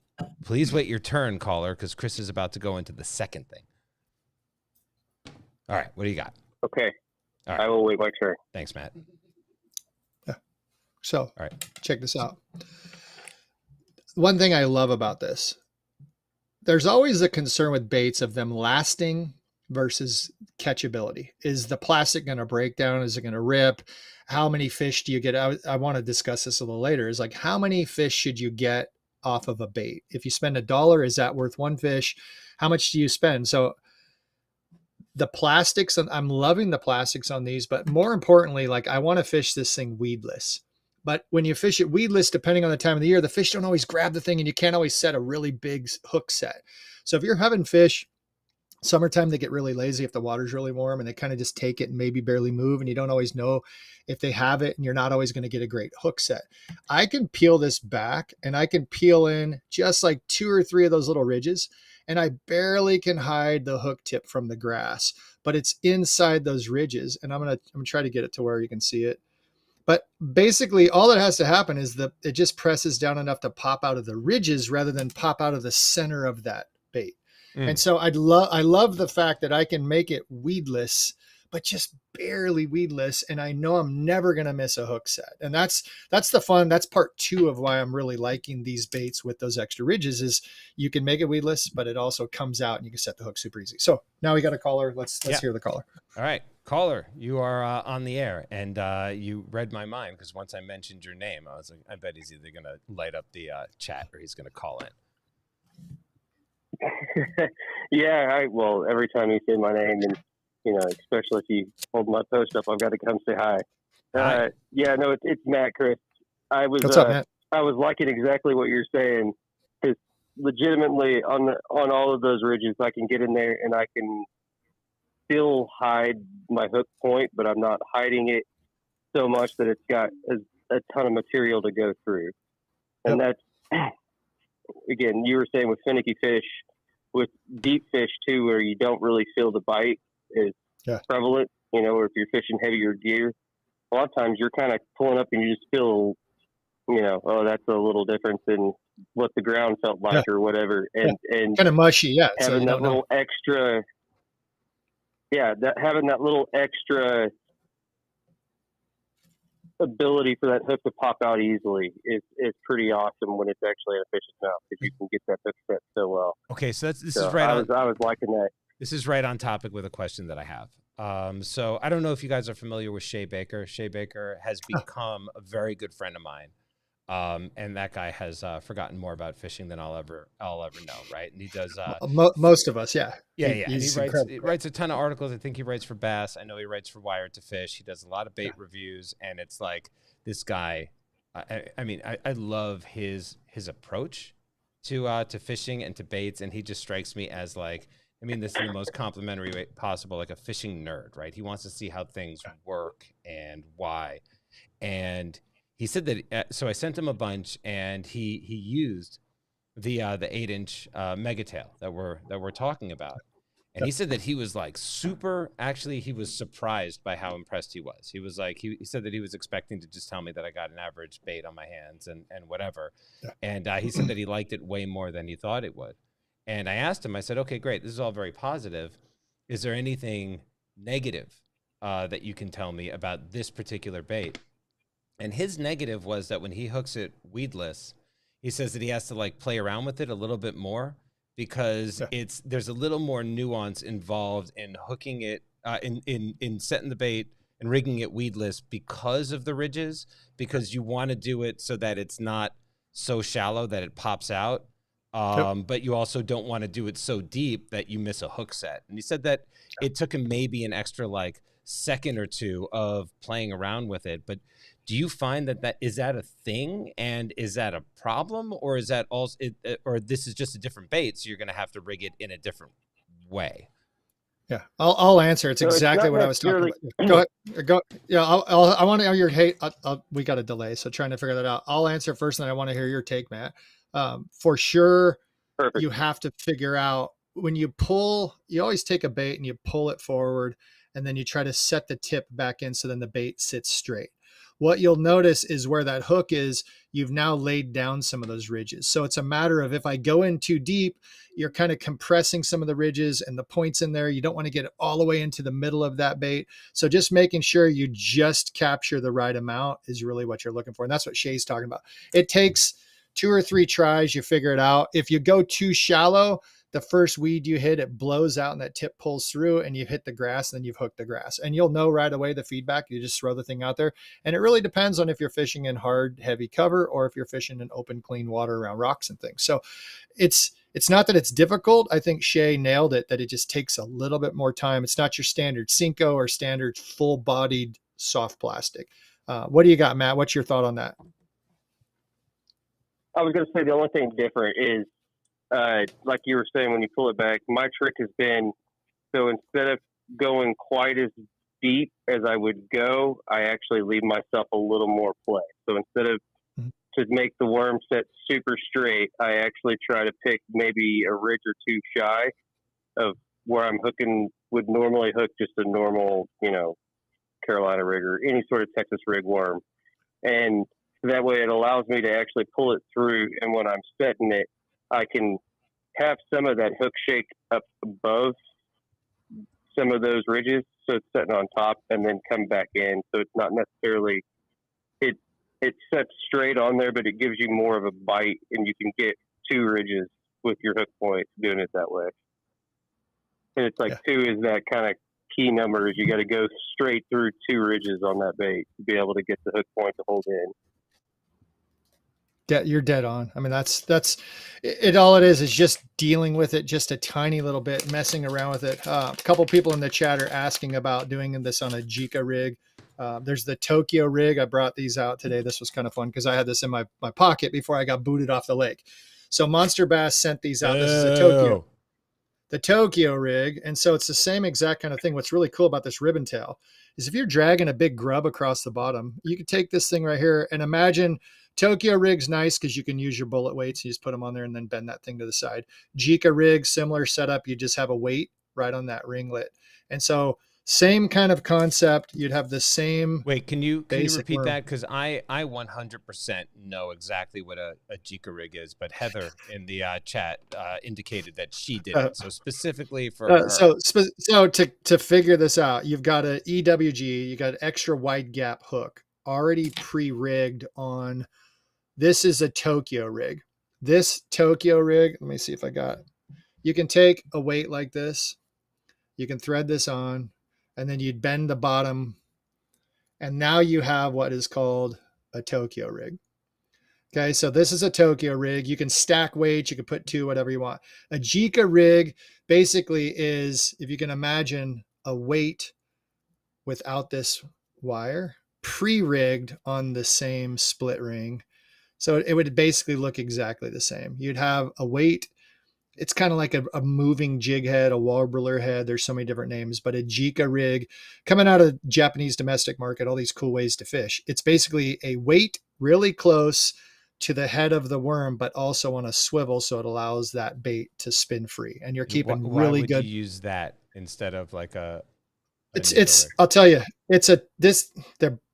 Please wait your turn, caller, because Chris is about to go into the second thing. All right, what do you got? Okay. All right. I will wait my turn. Thanks, Matt. Yeah. So, all right, check this out. One thing I love about this, there's always a concern with baits of them lasting versus catchability. Is the plastic going to break down? Is it going to rip? How many fish do you get? I want to discuss this a little later. Is like, how many fish should you get off of a bait? If you spend $1, is that worth one fish? How much do you spend? So the plastics, and I'm loving the plastics on these, but more importantly, like I want to fish this thing weedless. But when you fish it weedless, depending on the time of the year, the fish don't always grab the thing, and you can't always set a really big hook set. So if you're having fish, summertime, they get really lazy if the water's really warm, and they kind of just take it and maybe barely move, and you don't always know if they have it, and you're not always going to get a great hook set. I can peel this back, and I can peel in just like 2 or 3 of those little ridges, and I barely can hide the hook tip from the grass, but it's inside those ridges. And I'm going to try to get it to where you can see it. But basically all that has to happen is it just presses down enough to pop out of the ridges rather than pop out of the center of that bait. And so I love the fact that I can make it weedless, but just barely weedless. And I know I'm never going to miss a hook set. And that's the fun. That's part 2 of why I'm really liking these baits with those extra ridges is you can make it weedless, but it also comes out and you can set the hook super easy. So now we got a caller. Let's hear the caller. All right. Caller, you are on the air, and you read my mind because once I mentioned your name, I was like, I bet he's either going to light up the chat or he's going to call in. Yeah, well, every time you say my name, and especially if you hold my post up, I've got to come say hi. Yeah, no, it's Matt, Chris. What's up, Matt? I was liking exactly what you're saying. Because legitimately, on all of those ridges, I can get in there and I can still hide my hook point, but I'm not hiding it so much that it's got a ton of material to go through. And that's, again, you were saying with finicky fish, with deep fish too, where you don't really feel the bite is prevalent, or if you're fishing heavier gear, a lot of times you're kind of pulling up and you just feel, oh, that's a little different than what the ground felt like or whatever. And kind of mushy. Having that little extra, having that little extra ability for that hook to pop out easily is pretty awesome when it's actually in a fish's mouth, because you can get that hook set so well. Okay, so this is right. I was liking that. This is right on topic with a question that I have. So I don't know if you guys are familiar with Shea Baker. Shea Baker has become a very good friend of mine. And that guy has forgotten more about fishing than I'll ever know, right? And he does most of us, yeah. And he writes a ton of articles. I think he writes for Bass. I know he writes for Wired to Fish. He does a lot of bait reviews, and it's like this guy. I mean, I love his approach to fishing and to baits, and he just strikes me as like, I mean this in the most complimentary way possible, like a fishing nerd, right? He wants to see how things work and why. And he said that. So I sent him a bunch, and he used the 8-inch megatail that we're talking about. And he said that he was like super, actually, he was surprised by how impressed he was. He was like, he said that he was expecting to just tell me that I got an average bait on my hands and whatever. Yeah. And he said that he liked it way more than he thought it would. And I asked him, I said, okay, great. This is all very positive. Is there anything negative that you can tell me about this particular bait? And his negative was that when he hooks it weedless, he says that he has to like play around with it a little bit more, because there's a little more nuance involved in hooking it, in setting the bait and rigging it weedless because of the ridges, because you want to do it so that it's not so shallow that it pops out. But you also don't want to do it so deep that you miss a hook set. And he said that it took him maybe an extra like second or two of playing around with it. But do you find that is that a thing, and is that a problem, or is that also or this is just a different bait, so you're going to have to rig it in a different way? Yeah, I'll answer. It's exactly what I was talking about. Go. Yeah, I want to hear your hate. We got a delay, so trying to figure that out. I'll answer first, and I want to hear your take, Matt. For sure, perfect. You have to figure out when you pull. You always take a bait and you pull it forward, and then you try to set the tip back in, so then the bait sits straight. What you'll notice is where that hook is, you've now laid down some of those ridges. So it's a matter of, if I go in too deep, you're kind of compressing some of the ridges and the points in there. You don't want to get it all the way into the middle of that bait. So just making sure you just capture the right amount is really what you're looking for. And that's what Shay's talking about. It takes 2 or 3 tries, you figure it out. If you go too shallow, the first weed you hit, it blows out and that tip pulls through, and you hit the grass, and then you've hooked the grass. And you'll know right away the feedback. You just throw the thing out there. And it really depends on if you're fishing in hard, heavy cover, or if you're fishing in open, clean water around rocks and things. So it's not that it's difficult. I think Shay nailed it, that it just takes a little bit more time. It's not your standard Cinco or standard full-bodied soft plastic. What do you got, Matt? What's your thought on that? I was going to say the only thing different is, like you were saying, when you pull it back, my trick has been, so instead of going quite as deep as I would go, I actually leave myself a little more play. So instead of to make the worm set super straight, I actually try to pick maybe a ridge or two shy of where I'm hooking, would normally hook just a normal, Carolina rig or any sort of Texas rig worm. And that way it allows me to actually pull it through. And when I'm setting it, I can have some of that hook shake up above some of those ridges, so it's setting on top, and then come back in. So it's not necessarily it sets straight on there, but it gives you more of a bite, and you can get 2 ridges with your hook point doing it that way. And it's like 2 is that kind of key number, is you got to go straight through 2 ridges on that bait to be able to get the hook point to hold in. You're dead on. I mean, that's it. All it is just dealing with it just a tiny little bit, messing around with it. A couple people in the chat are asking about doing this on a Jika rig. There's the Tokyo rig. I brought these out today. This was kind of fun because I had this in my pocket before I got booted off the lake. So Monster Bass sent these out. This is the Tokyo rig. And so it's the same exact kind of thing. What's really cool about this ribbon tail is if you're dragging a big grub across the bottom, you can take this thing right here and imagine. Tokyo rig's nice because you can use your bullet weights. You just put them on there and then bend that thing to the side. Jika rig, similar setup. You just have a weight right on that ringlet. And so same kind of concept. You'd have the same. Wait, can you repeat that? Because I 100% know exactly what a Jika rig is, but Heather in the chat indicated that she didn't. So specifically for her. So to figure this out, you've got an EWG, you got an extra wide gap hook already pre-rigged on. This is a Tokyo rig. This Tokyo rig, let me see if I got, you can take a weight like this, you can thread this on, and then you'd bend the bottom, and now you have what is called a Tokyo rig. Okay, so this is a Tokyo rig. You can stack weights, you can put 2, whatever you want. A Jika rig basically is, if you can imagine, a weight without this wire, pre-rigged on the same split ring. So it would basically look exactly the same. You'd have a weight. It's kind of like a moving jig head, a warbler head. There's so many different names, but a Jika rig coming out of Japanese domestic market, all these cool ways to fish. It's basically a weight really close to the head of the worm, but also on a swivel. So it allows that bait to spin free, and you're keeping Why really would good. You use that instead of like I'll tell you,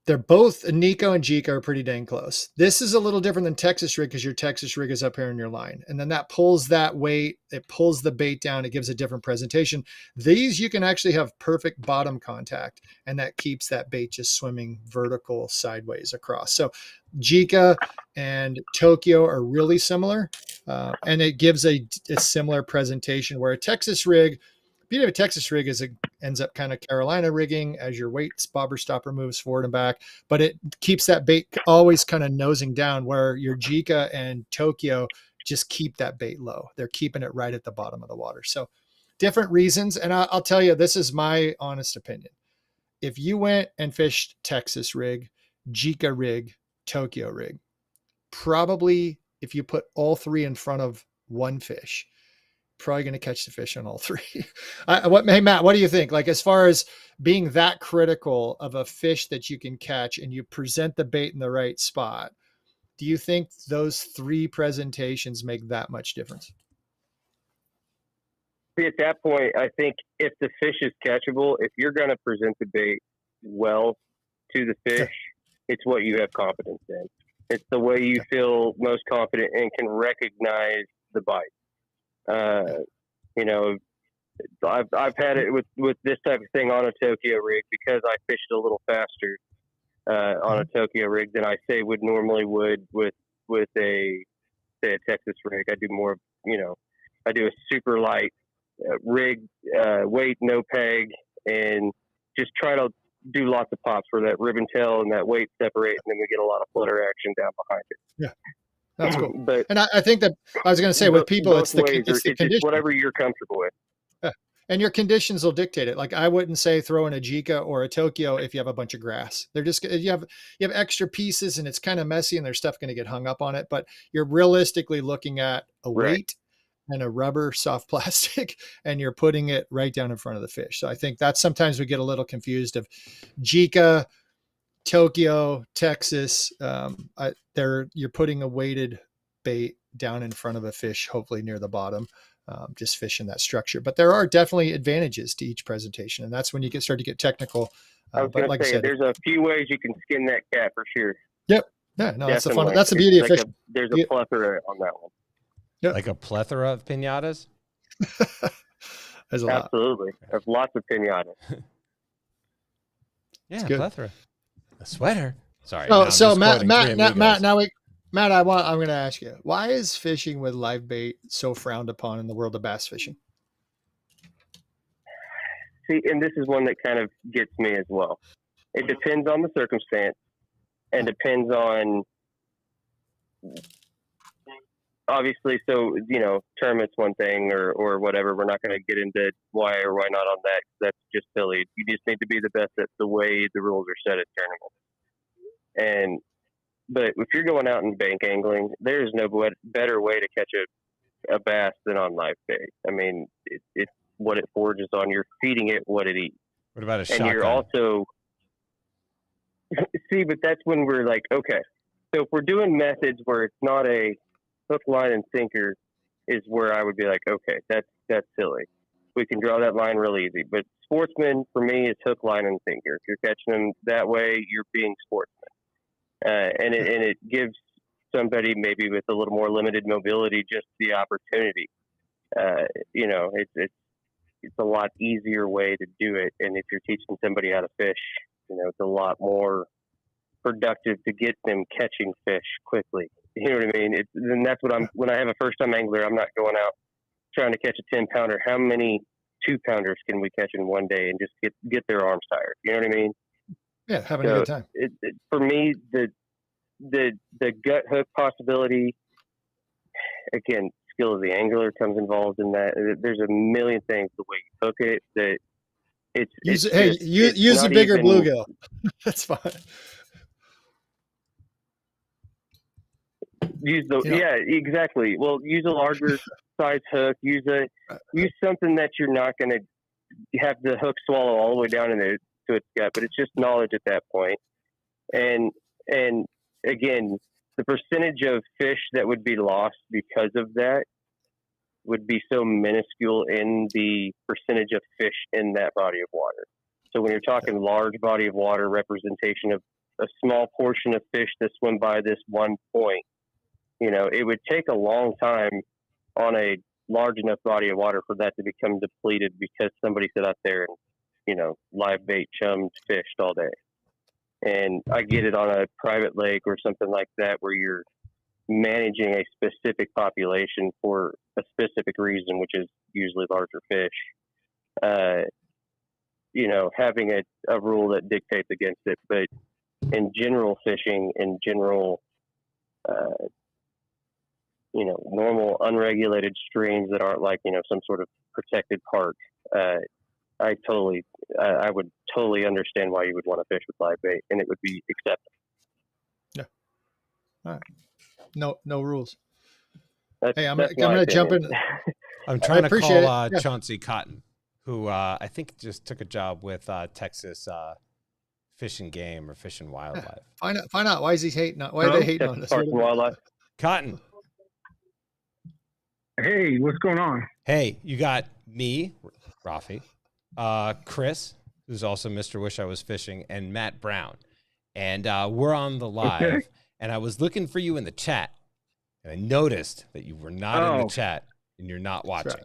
they're both Nico and Jika are pretty dang close. This is a little different than Texas rig because your Texas rig is up here in your line. And then that pulls that weight, it pulls the bait down, it gives a different presentation. These you can actually have perfect bottom contact, and that keeps that bait just swimming vertical sideways across. So Jika and Tokyo are really similar, and it gives a similar presentation, where a Texas rig, beauty of a Texas rig is it ends up kind of Carolina rigging as your weight bobber stopper moves forward and back, but it keeps that bait always kind of nosing down, where your Jika and Tokyo just keep that bait low. They're keeping it right at the bottom of the water. So different reasons. And I'll tell you, this is my honest opinion. If you went and fished Texas rig, Jika rig, Tokyo rig, probably if you put all three in front of one fish, probably going to catch the fish on all three. Hey, Matt, what do you think? Like, as far as being that critical of a fish that you can catch and you present the bait in the right spot, do you think those three presentations make that much difference? See, at that point, I think if the fish is catchable, if you're going to present the bait well to the fish, it's what you have confidence in. It's the way you feel most confident and can recognize the bite. You know, I've had it with this type of thing on a Tokyo rig, because I fished a little faster on a Tokyo rig than I would normally with a Texas rig. I do more, I do a super light rig, weight, no peg, and just try to do lots of pops where that ribbon tail and that weight separate, and then we get a lot of flutter action down behind it. Yeah. That's cool. But I think that I was going to say with people, it's the condition. Whatever you're comfortable with. Yeah. And your conditions will dictate it. Like, I wouldn't say throw in a Jika or a Tokyo if you have a bunch of grass. They're just, you have extra pieces and it's kind of messy and there's stuff going to get hung up on it, but you're realistically looking at a weight and a rubber soft plastic, and you're putting it right down in front of the fish. So I think that's sometimes we get a little confused of Jika, Tokyo, Texas. You're putting a weighted bait down in front of a fish, hopefully near the bottom, just fishing that structure. But there are definitely advantages to each presentation, and that's when you start to get technical. I was going to say, there's a few ways you can skin that cat for sure. Yep. Yeah. No, that's the fun. That's the beauty of fishing. There's a plethora on that one. Yep. Like a plethora of pinatas. There's a lot. Absolutely. There's lots of pinatas. Yeah, plethora. A sweater. Sorry. So Matt, I'm going to ask you, why is fishing with live bait so frowned upon in the world of bass fishing? See, and this is one that kind of gets me as well. It depends on the circumstance, and depends on, obviously, so, tournament's one thing or whatever. We're not going to get into why or why not on that. That's just silly. You just need to be the best at the way the rules are set at tournaments. But if you're going out and bank angling, there's no better way to catch a bass than on live bait. I mean, it's what it forges on. You're feeding it what it eats. What about a shotgun? And you're also see, but that's when we're like, okay, so if we're doing methods where it's not a hook, line, and sinker, is where I would be like, okay, that's silly. We can draw that line real easy. But sportsman, for me, is hook, line, and sinker. If you're catching them that way, you're being sportsman. And it gives somebody maybe with a little more limited mobility just the opportunity. It's a lot easier way to do it. And if you're teaching somebody how to fish, it's a lot more productive to get them catching fish quickly. You know what I mean? And that's what when I have a first time angler, I'm not going out trying to catch a 10-pounder. How many 2-pounders can we catch in one day and just get their arms tired? You know what I mean? Yeah, having a good time. For me, the gut hook possibility, again, skill of the angler comes involved in that. There's a million things the way you hook it that use a bigger bluegill. That's fine. use the yeah, exactly. Well, use a larger size hook. Use something that you're not going to have the hook swallow all the way down into its gut, but it's just knowledge at that point. And again, the percentage of fish that would be lost because of that would be so minuscule in the percentage of fish in that body of water. So when you're talking large body of water, representation of a small portion of fish that swim by this one point, it would take a long time on a large enough body of water for that to become depleted because somebody sat out there and, live bait chummed fished all day. And I get it on a private lake or something like that where you're managing a specific population for a specific reason, which is usually larger fish. Having a rule that dictates against it. But in general fishing, in general, normal unregulated streams that aren't like, some sort of protected park, I would totally understand why you would want to fish with live bait, and it would be acceptable. Yeah. All right. No rules. Hey, I'm going to jump in. I'm trying to call Chauncey Cotton, who I think just took a job with Texas Fish and Game or Fish and Wildlife. Find out why is he hating? Why are they hating on this? Wildlife. Cotton. Hey, what's going on? Hey, you got me, Raphie, Chris, who's also Mr. Wish I Was Fishing, and Matt Brown. And we're on the live. Okay. And I was looking for you in the chat, and I noticed that you were not in the chat and you're not watching.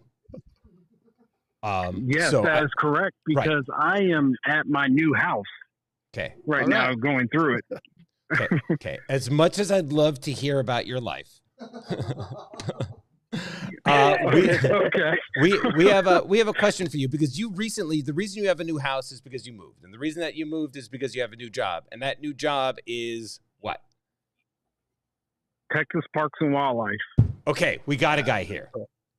Right. Yes, that is correct, because I am at my new house. Okay. Right now, going through it. Okay. As much as I'd love to hear about your life, we have a question for you, because you recently, the reason you have a new house is because you moved, and the reason that you moved is because you have a new job, and that new job is what? Texas Parks and Wildlife. Okay, we got a guy here.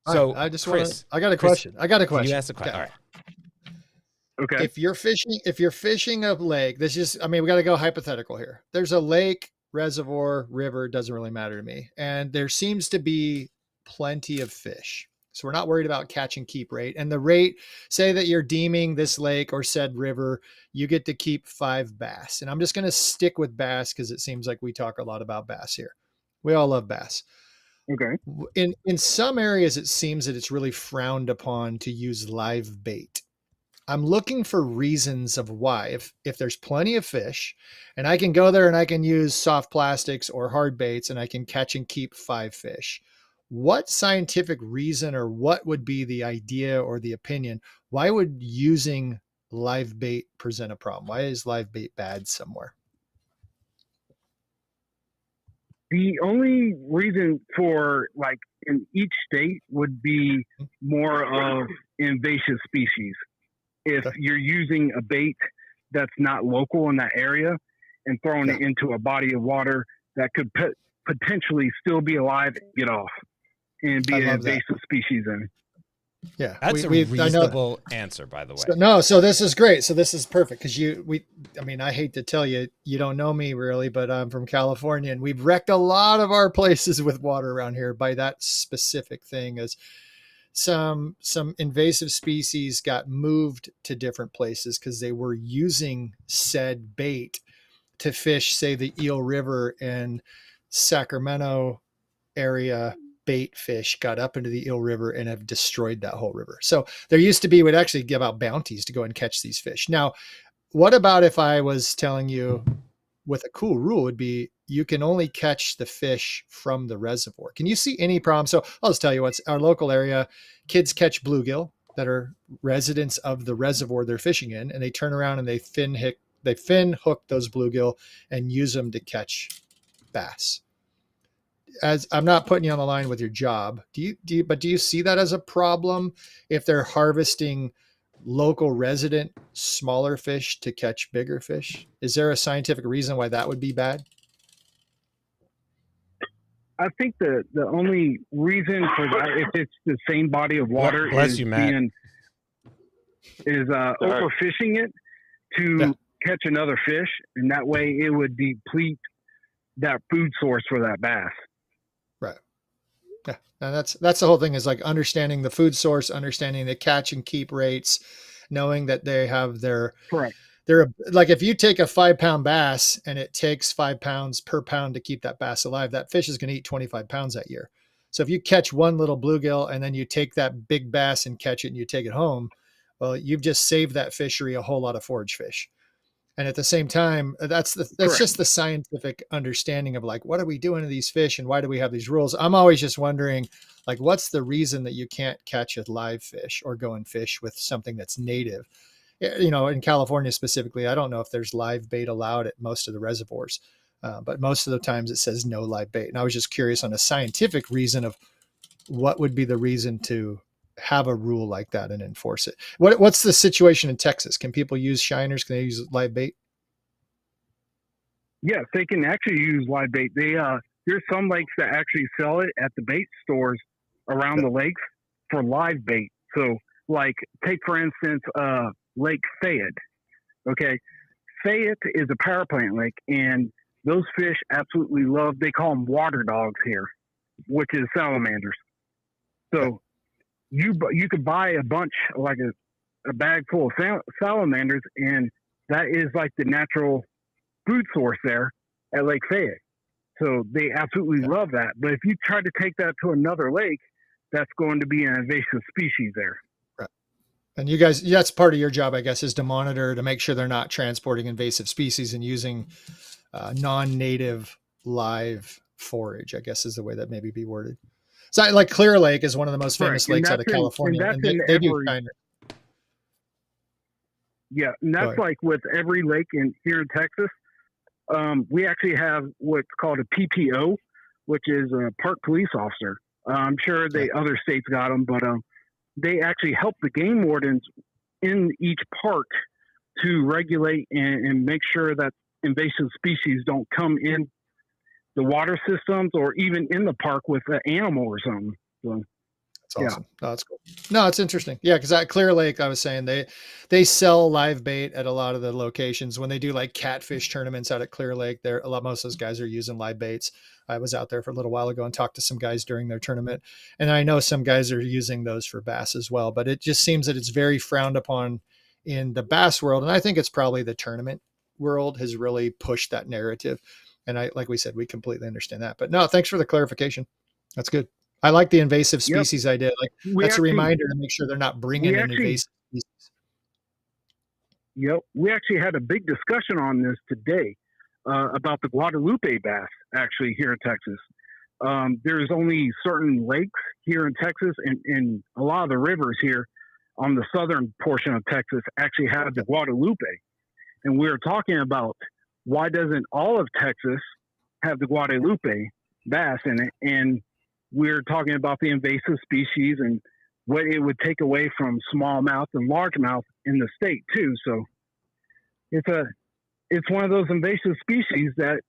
So I got a question. Can you ask a question? Okay. All right. Okay. If you're fishing a lake, we got to go hypothetical here. There's a lake, reservoir, river, doesn't really matter to me. And there seems to be plenty of fish. So we're not worried about catch and keep rate. And the rate, say that you're deeming this lake or said river, you get to keep 5 bass. And I'm just going to stick with bass because it seems like we talk a lot about bass here. We all love bass. Okay. In some areas, it seems that it's really frowned upon to use live bait. I'm looking for reasons of why. If there's plenty of fish and I can go there and I can use soft plastics or hard baits and I can catch and keep 5 fish, what scientific reason or what would be the idea or the opinion? Why would using live bait present a problem? Why is live bait bad somewhere? The only reason for, like, in each state would be more of invasive species. If you're using a bait that's not local in that area and throwing it into a body of water that could potentially still be alive and get off and be an invasive species in. Yeah, that's a reasonable answer, by the way. So this is great. So this is perfect because I hate to tell you, you don't know me really, but I'm from California and we've wrecked a lot of our places with water around here by that specific thing. As some invasive species got moved to different places because they were using said bait to fish, say, the Eel River and Sacramento area. Bait fish got up into the Eel River and have destroyed that whole river. So there used to be, would actually give out bounties to go and catch these fish. Now, what about if I was telling you with a cool rule would be you can only catch the fish from the reservoir? Can you see any problem? So I'll just tell you what's our local area. Kids catch bluegill that are residents of the reservoir they're fishing in, and they turn around and they fin hook those bluegill and use them to catch bass. As I'm not putting you on the line with your job, do you see that as a problem if they're harvesting local resident smaller fish to catch bigger fish? Is there a scientific reason why that would be bad? I think the only reason for that, if it's the same body of water, overfishing it to catch another fish, and that way it would deplete that food source for that bass. Yeah, and that's the whole thing, is like understanding the food source, understanding the catch and keep rates, knowing that they have Correct. they're like, if you take a 5-pound bass and it takes 5 pounds per pound to keep that bass alive, that fish is going to eat 25 pounds that year. So if you catch one little bluegill and then you take that big bass and catch it and you take it home, well, you've just saved that fishery a whole lot of forage fish. And at the same time, that's Correct. just the scientific understanding of like, what are we doing to these fish and why do we have these rules? I'm always just wondering, like, what's the reason that you can't catch a live fish or go and fish with something that's native? You know, in California specifically, I don't know if there's live bait allowed at most of the reservoirs, but most of the times it says no live bait. And I was just curious on a scientific reason of what would be the reason to have a rule like that and enforce it. What's the situation in Texas? Can people use shiners? Can they use live bait? Yes, they can actually use live bait. There's some lakes that actually sell it at the bait stores around the lakes for live bait. So, like, take for instance, Lake Fayette. Okay, Fayette is a power plant lake, and those fish absolutely love. They call them water dogs here, which is salamanders. So you could buy a bunch, like a bag full of salamanders, and that is like the natural food source there at Lake Fayette. So they absolutely love that. But if you try to take that to another lake, that's going to be an invasive species there. Right. And you guys, that's part of your job, I guess, is to monitor, to make sure they're not transporting invasive species and using non-native live forage, I guess is the way that maybe be worded. So like Clear Lake is one of the most famous lakes out of California. And they do shiner. Yeah, and that's like with every lake here in Texas. We actually have what's called a PPO, which is a park police officer. I'm sure other states got them, but they actually help the game wardens in each park to regulate and make sure that invasive species don't come in the water systems or even in the park with an animal or something. So, that's awesome. Yeah. Oh, that's cool. No, it's interesting. Yeah, because at Clear Lake, I was saying they sell live bait at a lot of the locations. When they do like catfish tournaments out at Clear Lake, most of those guys are using live baits. I was out there for a little while ago and talked to some guys during their tournament, and I know some guys are using those for bass as well. But it just seems that it's very frowned upon in the bass world, and I think it's probably the tournament world has really pushed that narrative. And like we said, we completely understand that. But no, thanks for the clarification. That's good. I like the invasive species idea. Like that's a reminder to make sure they're not bringing in invasive species. Yep. We actually had a big discussion on this today about the Guadalupe bass actually here in Texas. There's only certain lakes here in Texas and a lot of the rivers here on the southern portion of Texas actually have the Guadalupe. And we were talking about why doesn't all of Texas have the Guadalupe bass in it? And we're talking about the invasive species and what it would take away from smallmouth and largemouth in the state too. So it's one of those invasive species that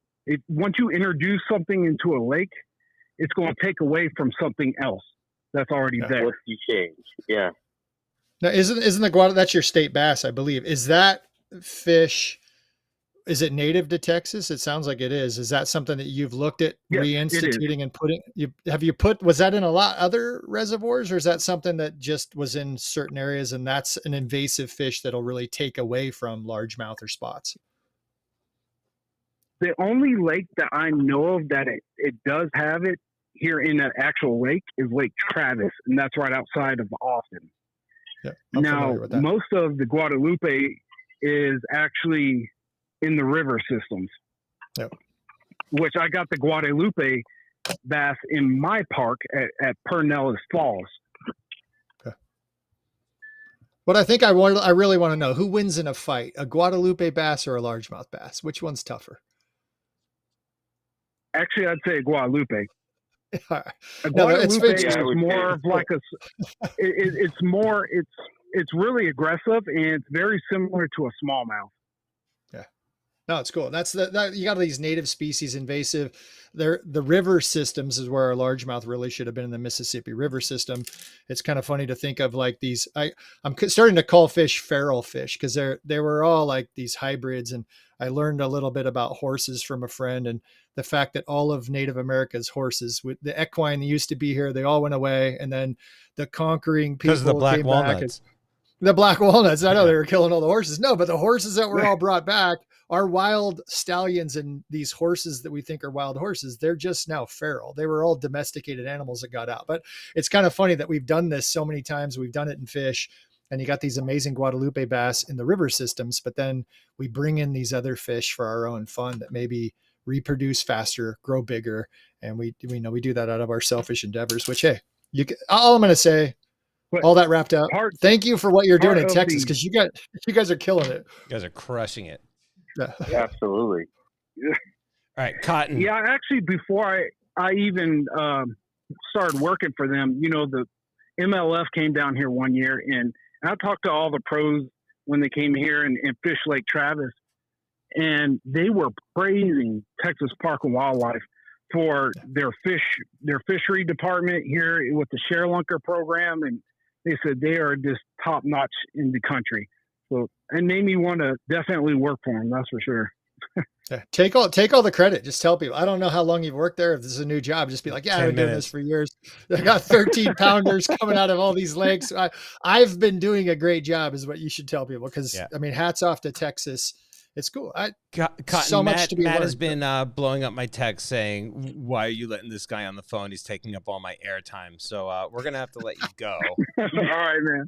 once you introduce something into a lake, it's going to take away from something else that's already there. Once you change, yeah. Now, isn't the Guadalupe, that's your state bass, I believe. Is that fish? Is it native to Texas? It sounds like it is. Is that something that you've looked at reinstituting and putting? Was that in a lot other reservoirs, or is that something that just was in certain areas and that's an invasive fish that'll really take away from largemouth or spots? The only lake that I know of that it does have it here in an actual lake is Lake Travis, and that's right outside of Austin. Yeah, now, most of the Guadalupe is actually in the river systems, which I got the Guadalupe bass in my park at Pinellas Falls. Okay. What I think I really want to know, who wins in a fight, a Guadalupe bass or a largemouth bass? Which one's tougher? Actually, I'd say a Guadalupe. Right. A Guadalupe is more of like it's really aggressive and it's very similar to a smallmouth. Yeah. No, it's cool. That's you got these native species invasive. The river systems is where our largemouth really should have been in the Mississippi River system. It's kind of funny to think of like these. I'm starting to call fish feral fish because they were all like these hybrids. And I learned a little bit about horses from a friend and the fact that all of Native America's horses, with the equine that used to be here, they all went away, and then the conquering people because of the black came walnuts. back. The black walnuts. I know they were killing all the horses. No, but the horses that were all brought back are wild stallions, and these horses that we think are wild horses, they're just now feral. They were all domesticated animals that got out. But it's kind of funny that we've done this so many times. We've done it in fish, and you got these amazing Guadalupe bass in the river systems, but then we bring in these other fish for our own fun that maybe reproduce faster, grow bigger. And we know we do that out of our selfish endeavors, which, hey, all I'm going to say, all that wrapped up. Thank you for what you're doing in Texas, because you guys are killing it. You guys are crushing it. Yeah, absolutely. All right, Cotton. Yeah, actually, before I even started working for them, the MLF came down here one year, and I talked to all the pros when they came here and fished Lake Travis, and they were praising Texas Park and Wildlife for their fishery department here with the Sharelunker program, and they said they are just top notch in the country. So it made me want to definitely work for them. That's for sure. Yeah. Take all the credit. Just tell people, I don't know how long you've worked there. If this is a new job, just be like, yeah, I've been doing this for years. I got 13 pounders coming out of all these lakes. I've been doing a great job is what you should tell people. Cause I mean, hats off to Texas. It's cool. Cotton, Matt has been blowing up my text saying, why are you letting this guy on the phone? He's taking up all my airtime. So we're going to have to let you go. All right, man.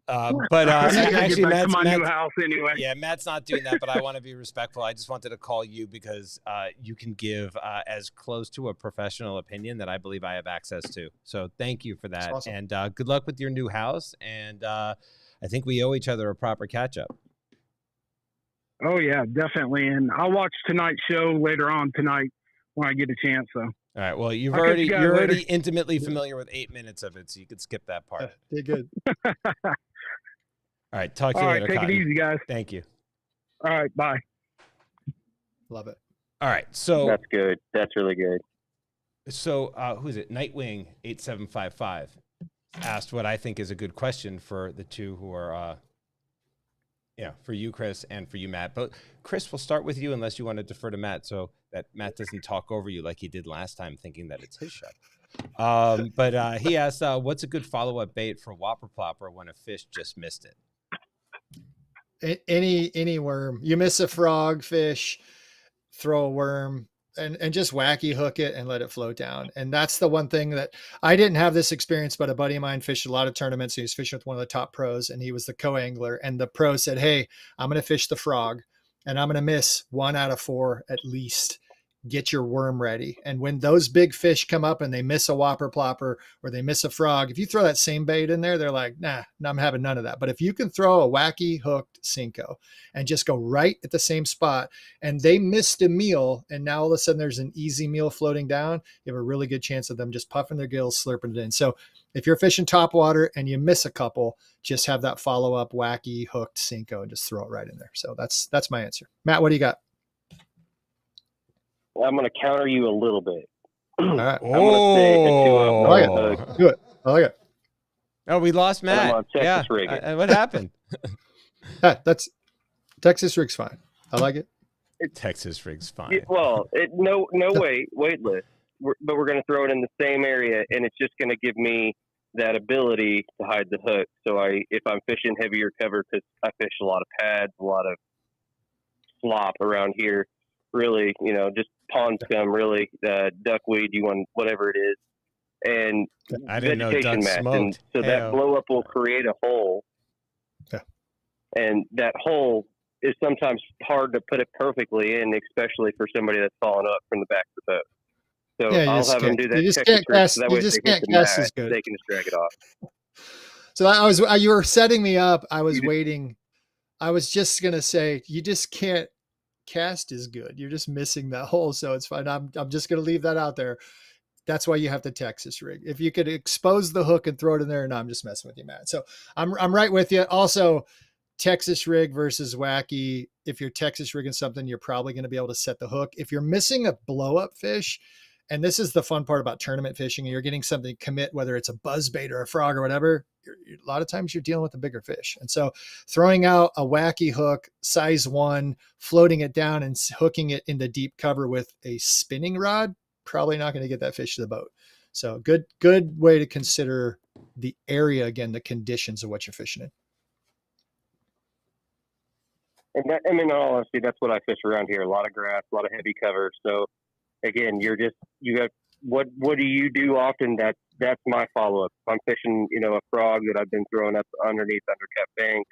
But actually, new house anyway. Yeah, Matt's not doing that, but I want to be respectful. I just wanted to call you because you can give as close to a professional opinion that I believe I have access to. So thank you for that. That's awesome. And good luck with your new house. And I think we owe each other a proper catch-up. Oh yeah, definitely. And I'll watch tonight's show later on tonight when I get a chance. So. All right. Well, you're already intimately familiar with 8 minutes of it, so you could skip that part. You're good. All right. Talk to you later. Take Cotton. it easy, guys. Thank you. All right. Bye. Love it. All right. So that's good. That's really good. So who's it? Nightwing 8755 asked what I think is a good question for the two who are. Yeah, for you, Chris, and for you, Matt. But Chris, we'll start with you unless you want to defer to Matt so that Matt doesn't talk over you like he did last time thinking that it's his show. But he asked, what's a good follow-up bait for whopper plopper when a fish just missed it? Any worm. You miss a frog, fish, throw a worm, and just wacky hook it and let it float down. And that's the one thing that I didn't have this experience, but a buddy of mine fished a lot of tournaments. He was fishing with one of the top pros, and he was the co-angler. And the pro said, hey, I'm going to fish the frog and I'm going to miss 1 out of 4 at least. Get your worm ready. And when those big fish come up and they miss a whopper plopper or they miss a frog, if you throw that same bait in there, they're like, nah, I'm having none of that. But if you can throw a wacky hooked Cinco and just go right at the same spot and they missed a meal and now all of a sudden there's an easy meal floating down, you have a really good chance of them just puffing their gills, slurping it in. So if you're fishing top water and you miss a couple, just have that follow-up wacky hooked Cinco and just throw it right in there. So that's my answer. Matt, what do you got? I'm going to counter you a little bit. All right. I'm going to say a 2-up. Do it. I like it. Oh, we lost Matt. I'm on Texas rig. What happened? That's Texas rig's fine. I like it. Texas rig's fine. No weightless. But we're going to throw it in the same area, and it's just going to give me that ability to hide the hook. So if I'm fishing heavier cover, because I fish a lot of pads, a lot of slop around here, really, just pond scum, really, duckweed, you want whatever it is, and I didn't vegetation know duck smoked. And so that blow up will create a hole, and that hole is sometimes hard to put it perfectly in, especially for somebody that's falling up from the back of the boat. So I'll have them do that. You just can't cast. So that way they can just drag it off. So you were setting me up. I was waiting. I was just gonna say you just can't cast as good. You're just missing that hole, so it's fine. I'm just gonna leave that out there. That's why you have the Texas rig. If you could expose the hook and throw it in there, no, I'm just messing with you, Matt. So I'm right with you. Also, Texas rig versus wacky. If you're Texas rigging something, you're probably going to be able to set the hook. If you're missing a blow up fish, and this is the fun part about tournament fishing, and you're getting something commit, whether it's a buzz bait or a frog or whatever, a lot of times you're dealing with a bigger fish. And so throwing out a wacky hook, size 1, floating it down and hooking it into deep cover with a spinning rod, probably not going to get that fish to the boat. So good way to consider the area, again, the conditions of what you're fishing in. And that, I mean, in all honesty, that's what I fish around here. A lot of grass, a lot of heavy cover. So again, you got, what do you do often? That's my follow-up. If I'm fishing, a frog that I've been throwing up underneath undercut banks,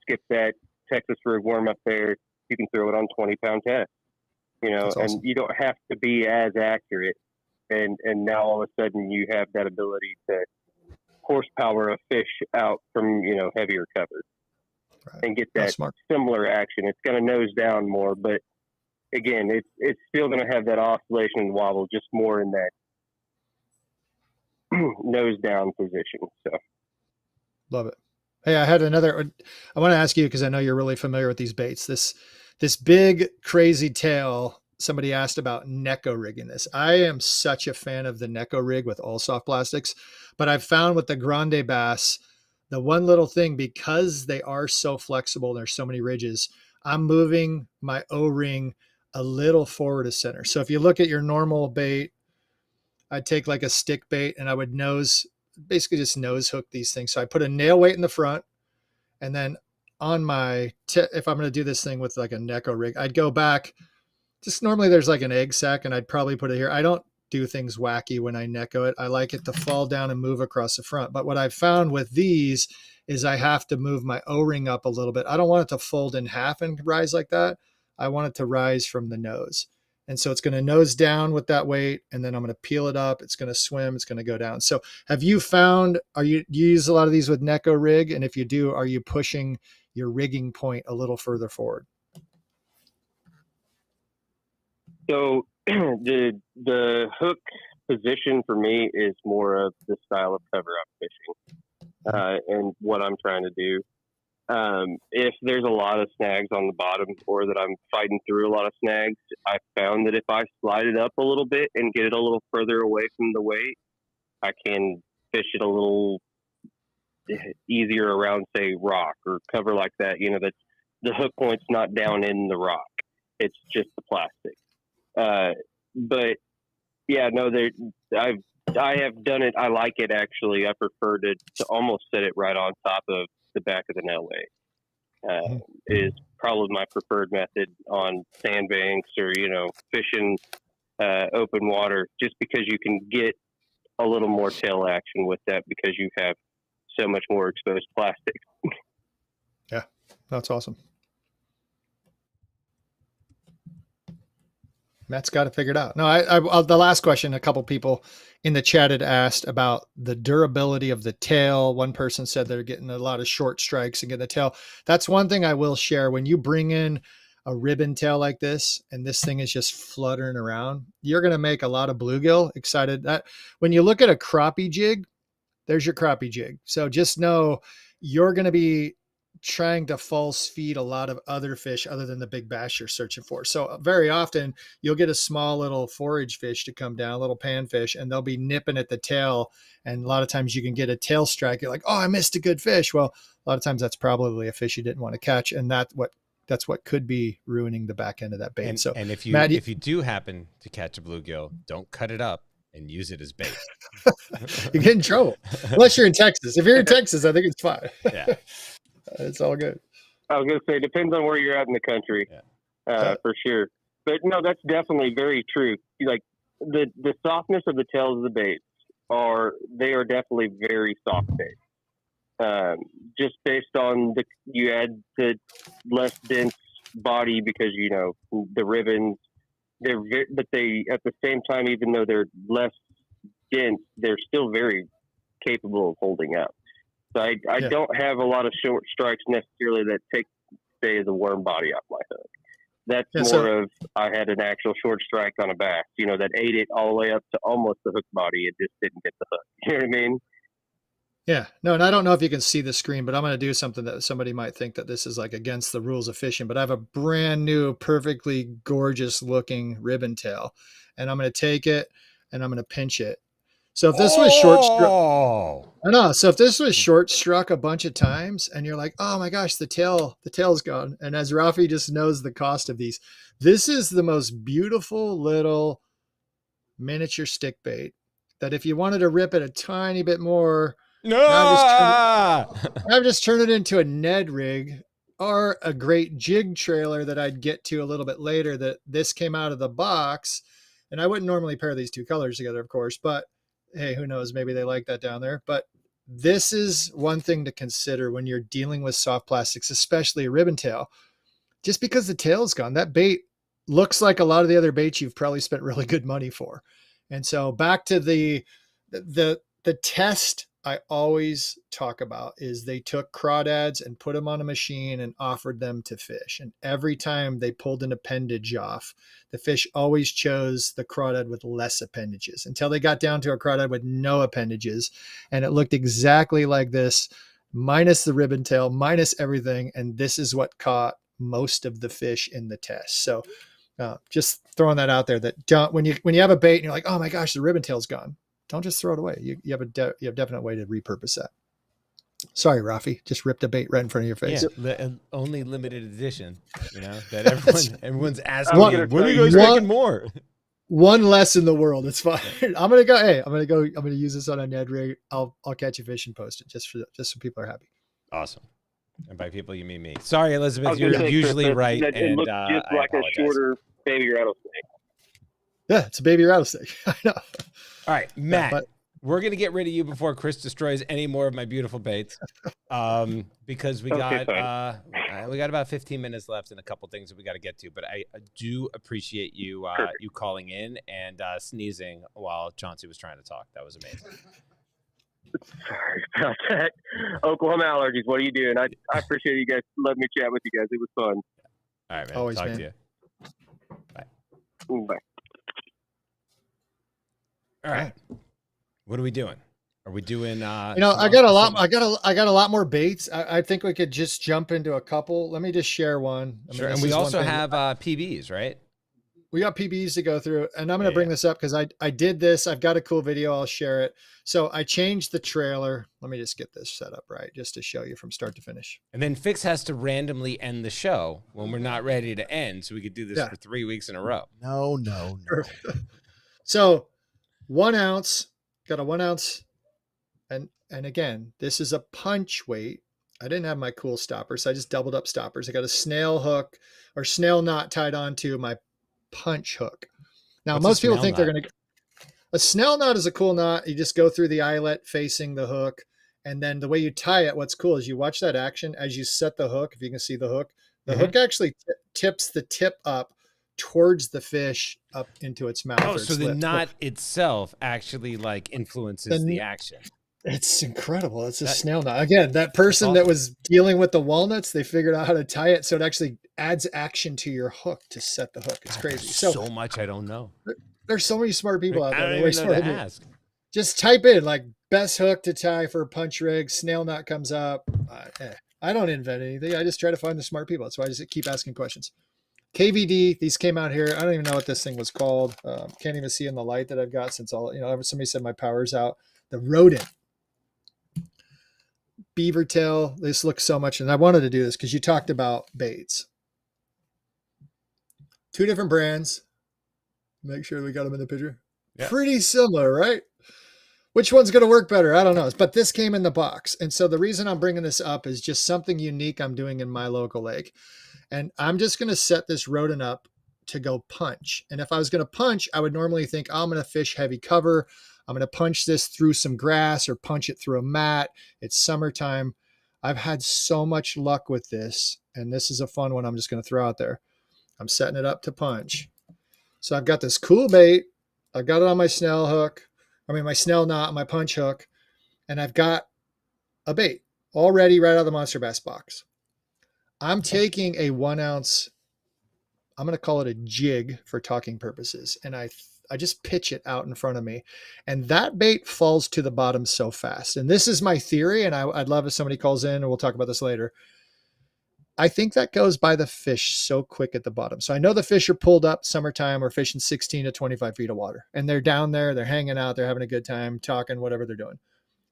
skip that Texas rig worm up there. You can throw it on 20-pound test, That's awesome. and you don't have to be as accurate. And now all of a sudden you have that ability to horsepower a fish out from, heavier cover. Right. And get that similar action. It's going to nose down more, but again, it's still going to have that oscillation and wobble, just more in that nose down position. So, love it. Hey, I want to ask you, because I know you're really familiar with these baits. This big crazy tail. Somebody asked about Neko rigging this. I am such a fan of the Neko rig with all soft plastics, but I've found with the grande bass, the one little thing, because they are so flexible, there's so many ridges, I'm moving my O-ring a little forward of center. So if you look at your normal bait, I'd take like a stick bait and I would basically just nose hook these things. So I put a nail weight in the front, and then on my if I'm going to do this thing with like a Neko rig, I'd go back. Just normally there's like an egg sac, and I'd probably put it here. I don't do things wacky when I Neko it. I like it to fall down and move across the front. But what I've found with these is I have to move my O-ring up a little bit. I don't want it to fold in half and rise like that. I want it to rise from the nose. And so it's going to nose down with that weight, and then I'm going to peel it up. It's going to swim. It's going to go down. So have you found, you use a lot of these with Neko rig? And if you do, are you pushing your rigging point a little further forward? So the hook position for me is more of the style of cover I'm fishing, and what I'm trying to do. If there's a lot of snags on the bottom, or that I'm fighting through a lot of snags, I found that if I slide it up a little bit and get it a little further away from the weight, I can fish it a little easier around, say, rock or cover like that. That the hook point's not down in the rock; it's just the plastic. But yeah, no, I have done it. I like it, actually. I prefer to almost set it right on top of the back of the nail weight. Is probably my preferred method on sandbanks or, fishing open water, just because you can get a little more tail action with that because you have so much more exposed plastic. Yeah, that's awesome. Matt's got it figured out. No, the last question, a couple people in the chat had asked about the durability of the tail. One person said they're getting a lot of short strikes and getting the tail. That's one thing I will share. When you bring in a ribbon tail like this, and this thing is just fluttering around, you're going to make a lot of bluegill excited. That when you look at a crappie jig, there's your crappie jig. So just know you're going to be trying to false feed a lot of other fish other than the big bass you're searching for. So very often you'll get a small little forage fish to come down, a little panfish, and they'll be nipping at the tail. And a lot of times you can get a tail strike. You're like, oh, I missed a good fish. Well, a lot of times that's probably a fish you didn't want to catch. And that's what could be ruining the back end of that bait. And if you do happen to catch a bluegill, don't cut it up and use it as bait. You get in trouble. Unless you're in Texas. If you're in Texas, I think it's fine. Yeah. It's all good. I was going to say, depends on where you're at in the country, for sure. But no, that's definitely very true. Like the softness of the tails of the baits they are definitely very soft baits. Just based on you add the less dense body because, the ribbons, but they, at the same time, even though they're less dense, they're still very capable of holding up. So I don't have a lot of short strikes necessarily that take, say, the worm body off my hook. That's of, I had an actual short strike on a bass, that ate it all the way up to almost the hook body. It just didn't get the hook. You know what I mean? Yeah, no, and I don't know if you can see the screen, but I'm going to do something that somebody might think that this is like against the rules of fishing, but I have a brand new, perfectly gorgeous looking ribbon tail, and I'm going to take it and I'm going to pinch it. So if this was short struck, I know. So if this was short struck a bunch of times and you're like, oh my gosh, the tail's gone. And as Raphie just knows the cost of these, this is the most beautiful little miniature stick bait that if you wanted to rip it a tiny bit more, now I've just turned it into a Ned rig or a great jig trailer that I'd get to a little bit later. That this came out of the box, and I wouldn't normally pair these two colors together, of course, but hey, who knows? Maybe they like that down there. But this is one thing to consider when you're dealing with soft plastics, especially a ribbon tail. Just because the tail's gone, that bait looks like a lot of the other baits you've probably spent really good money for. And so back to the test I always talk about is they took crawdads and put them on a machine and offered them to fish. And every time they pulled an appendage off, the fish always chose the crawdad with less appendages until they got down to a crawdad with no appendages. And it looked exactly like this, minus the ribbon tail, minus everything. And this is what caught most of the fish in the test. So just throwing that out there, that don't, when you have a bait and you're like, oh my gosh, the ribbon tail's gone, don't just throw it away. You have a definite way to repurpose that. Sorry, Raphie, just ripped a bait right in front of your face. Yeah, only limited edition, that everyone's asking. When are you guys making more? One less in the world. It's fine. I'm going to use this on a Ned rig. I'll catch a fish and post it just so people are happy. Awesome. And by people, you mean me. Sorry, Elizabeth, you're usually right. It looks just like a shorter baby rattlesnake. Yeah, it's a baby rattlesnake. I know. All right, Matt, we're going to get rid of you before Chris destroys any more of my beautiful baits, because we got about 15 minutes left and a couple things that we got to get to. But I do appreciate you you calling in and sneezing while Chauncey was trying to talk. That was amazing. Sorry about that. Oklahoma allergies. What are you doing? I appreciate you guys letting me chat with you guys. It was fun. All right, man. Always, Talk man. to you. Bye. Bye. All right. What are we doing? Are we doing? I got a lot more baits. I think we could just jump into a couple. Let me just share one. Sure. And we also have PBs, right? We got PBs to go through, and I'm going to bring this up because I did this. I've got a cool video. I'll share it. So I changed the trailer. Let me just get this set up right, just to show you from start to finish. And then Fix has to randomly end the show when we're not ready to end, so we could do this for 3 weeks in a row. No. So 1 ounce, got a 1 ounce. And again, this is a punch weight. I didn't have my cool stopper, so I just doubled up stoppers. I got a snail hook or snail knot tied onto my punch hook. Now, most people think they're going to. A snail knot is a cool knot. You just go through the eyelet facing the hook. And then the way you tie it, what's cool is you watch that action as you set the hook. If you can see the hook, the hook actually tips the tip up towards the fish up into its mouth. Oh, so the knot itself actually like influences the action. It's incredible. It's a snail knot. Again, that person that was dealing with the walnuts, they figured out how to tie it so it actually adds action to your hook to set the hook. It's crazy. So much I don't know. There's so many smart people out there. I don't even know to ask. Just type in like best hook to tie for a punch rig. Snail knot comes up. I don't invent anything. I just try to find the smart people. That's why I just keep asking questions. KVD, these came out here. I don't even know what this thing was called. Can't even see in the light that I've got since somebody said my power's out. The rodent. Beaver tail. This looks so much. And I wanted to do this because you talked about baits. 2 different brands. Make sure we got them in the picture. Yeah. Pretty similar, right? Which one's going to work better? I don't know. But this came in the box. And so the reason I'm bringing this up is just something unique I'm doing in my local lake. And I'm just going to set this rodent up to go punch. And if I was going to punch, I would normally think, I'm going to fish heavy cover. I'm going to punch this through some grass or punch it through a mat. It's summertime. I've had so much luck with this. And this is a fun one I'm just going to throw out there. I'm setting it up to punch. So I've got this cool bait. I've got it on my snail hook. My snail knot, my punch hook. And I've got a bait already right out of the Monster Bass box. I'm taking a 1 ounce, I'm going to call it a jig for talking purposes. And I I just pitch it out in front of me, and that bait falls to the bottom so fast. And this is my theory, and I'd love if somebody calls in, and we'll talk about this later. I think that goes by the fish so quick at the bottom. So I know the fish are pulled up summertime or fishing 16 to 25 feet of water, and they're down there, they're hanging out, they're having a good time, talking, whatever they're doing.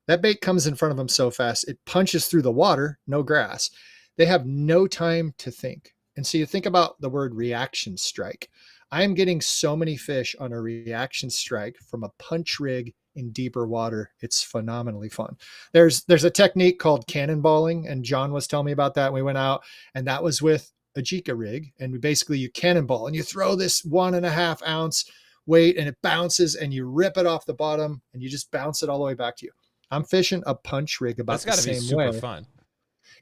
That bait comes in front of them so fast, it punches through the water, no grass. They have no time to think. And so you think about the word reaction strike. I am getting so many fish on a reaction strike from a punch rig in deeper water. It's phenomenally fun. There's a technique called cannonballing, and John was telling me about that. We went out, and that was with a Jika rig, and basically you cannonball and you throw this 1.5 ounce weight, and it bounces, and you rip it off the bottom, and you just bounce it all the way back to you. I'm fishing a punch rig about the same way. That's got to be super fun.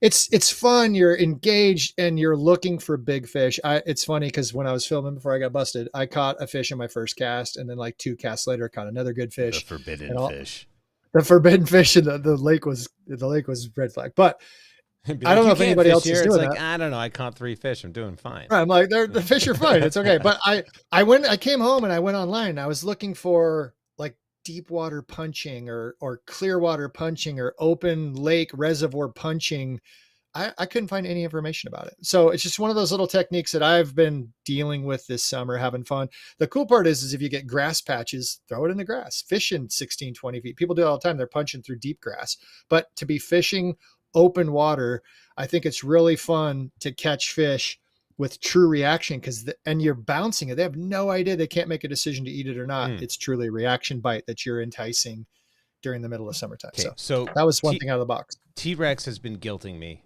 It's fun. You're engaged and you're looking for big fish. It's funny because when I was filming before I got busted, I caught a fish in my first cast, and then like 2 casts later, caught another good fish. The forbidden fish. The forbidden fish, and the lake was red flag. But I don't know if anybody else is doing that. I don't know. I caught 3 fish. I'm doing fine. Right, I'm like, the fish are fine. It's okay. But I came home and I went online. And I was looking for like deep water punching or clear water punching or open lake reservoir punching. I couldn't find any information about it. So it's just one of those little techniques that I've been dealing with this summer, having fun. The cool part is if you get grass patches, throw it in the grass, fish in 16, 20 feet. People do it all the time. They're punching through deep grass, but to be fishing open water, I think it's really fun to catch fish with true reaction and you're bouncing it. They have no idea. They can't make a decision to eat it or not. It's truly a reaction bite that you're enticing during the middle of summertime. Okay, so that was one thing out of the box. T-Rex has been guilting me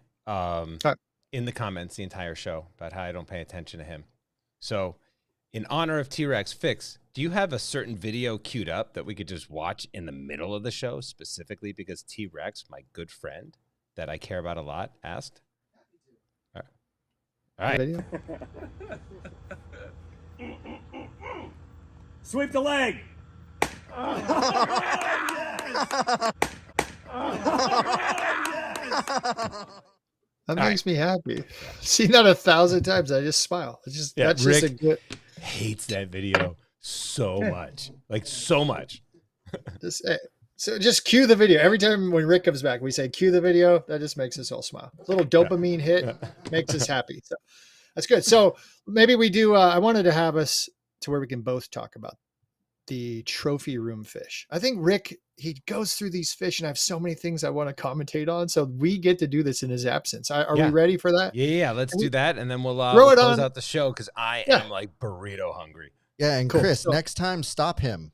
in the comments the entire show about how I don't pay attention to him. So in honor of T-Rex, Fix, do you have a certain video queued up that we could just watch in the middle of the show, specifically because T-Rex, my good friend that I care about a lot, asked? All right. Sweep the leg. That makes me happy. See that 1,000 times, I just smile. It's just that's Rick just a good. Hates that video so much, like so much. So just cue the video every time when Rick comes back. We say cue the video. That just makes us all smile. A little dopamine hit makes us happy. So that's good. So maybe we do. I wanted to have us to where we can both talk about the trophy room fish. I think Rick, he goes through these fish, and I have so many things I want to commentate on. So we get to do this in his absence. Are we ready for that? Yeah. Let's do that, and then we'll close out the show because I am like burrito hungry. Yeah, and Chris, next time stop him.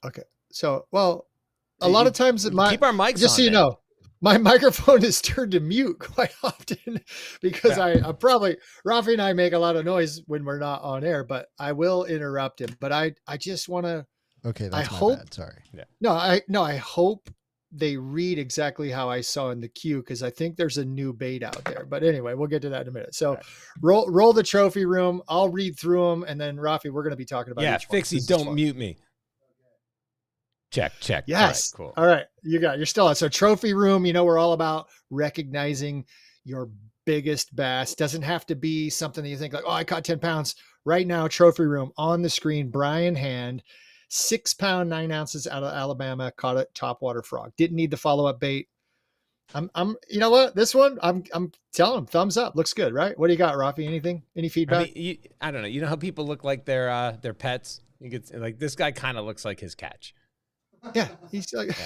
Okay. So, well, a lot of times keep our mics just on, so you know, my microphone is turned to mute quite often because I probably, Raphie and I make a lot of noise when we're not on air, but I will interrupt him. But I just want to. Okay, that's my bad. Sorry. Yeah. I hope they read exactly how I saw in the queue because I think there's a new bait out there. But anyway, we'll get to that in a minute. So roll the trophy room. I'll read through them, and then Raphie, we're going to be talking about. Yeah, Fixie, don't mute me. Check. Yes. All right, cool. All right. You're still on. So trophy room, we're all about recognizing your biggest bass. Doesn't have to be something that you think like, oh, I caught 10 pounds right now. Trophy room on the screen, Brian Hand, 6 pound, 9 ounces out of Alabama, caught a topwater frog. Didn't need the follow-up bait. You know what? This one, I'm telling him thumbs up. Looks good, right? What do you got, Raphie? Anything? Any feedback? I don't know. You know how people look like their pets? You get like this guy kind of looks like his catch. Yeah, he's like,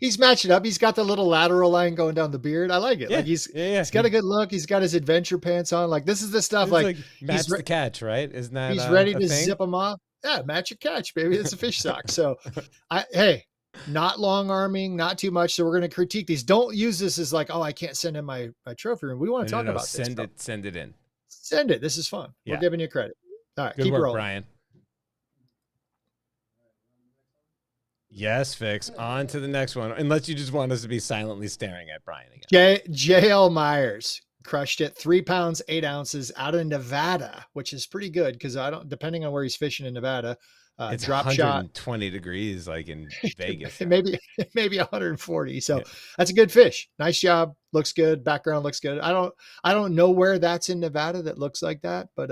he's matching up. He's got the little lateral line going down the beard. I like it. Yeah, like he's got a good look. He's got his adventure pants on. Like this is the stuff like match the catch, right? Isn't that he's ready to zip them off? Yeah, match your catch, baby. It's a fish sock. So, not long arming, not too much. So we're going to critique these. Don't use this as like, oh, I can't send in my trophy room. We want to talk about this. Send it in. Send it. This is fun. We're giving you credit. All right, good keep work, rolling, Brian. Yes, Fix. On to the next one. Unless you just want us to be silently staring at Brian again. JL Myers crushed it. 3 pounds, 8 ounces out of Nevada, which is pretty good because depending on where he's fishing in Nevada, it's drop 120 degrees like in Vegas. maybe 140. So that's a good fish. Nice job. Looks good. Background looks good. I don't know where that's in Nevada that looks like that, but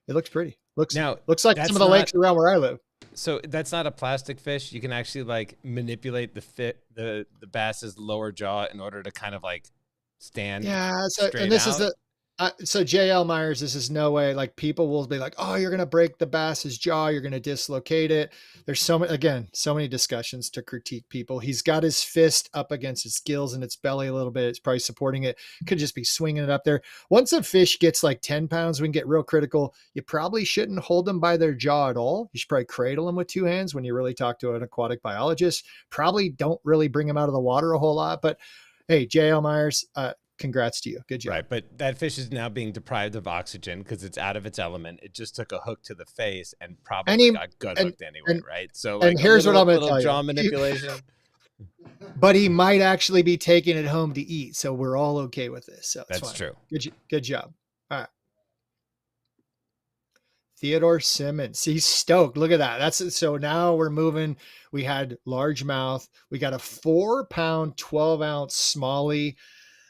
it looks pretty. Looks now looks like some of the lakes around where I live. So that's not a plastic fish. You can actually like manipulate the bass's lower jaw in order to kind of like stand. Yeah. So straight and this out. is the so JL Myers, this is no way. Like people will be like, oh, you're gonna break the bass's jaw, you're gonna dislocate it. There's so many discussions to critique people. He's got his fist up against his gills and its belly a little bit. It's probably supporting it. Could just be swinging it up there. Once a fish gets like 10 pounds, we can get real critical. You probably shouldn't hold them by their jaw at all. You should probably cradle them with 2 hands when you really talk to an aquatic biologist. Probably don't really bring them out of the water a whole lot. But hey, JL Myers, congrats to you. Good job. Right. But that fish is now being deprived of oxygen because it's out of its element. It just took a hook to the face and probably got gut hooked anyway. Right. So like, and here's what I'm going to tell you. Jaw manipulation. But he might actually be taking it home to eat. So we're all okay with this. So that's true. Good job. All right. Theodore Simmons. He's stoked. Look at that. So now we're moving. We had largemouth. We got a 4-pound, 12-ounce smallie.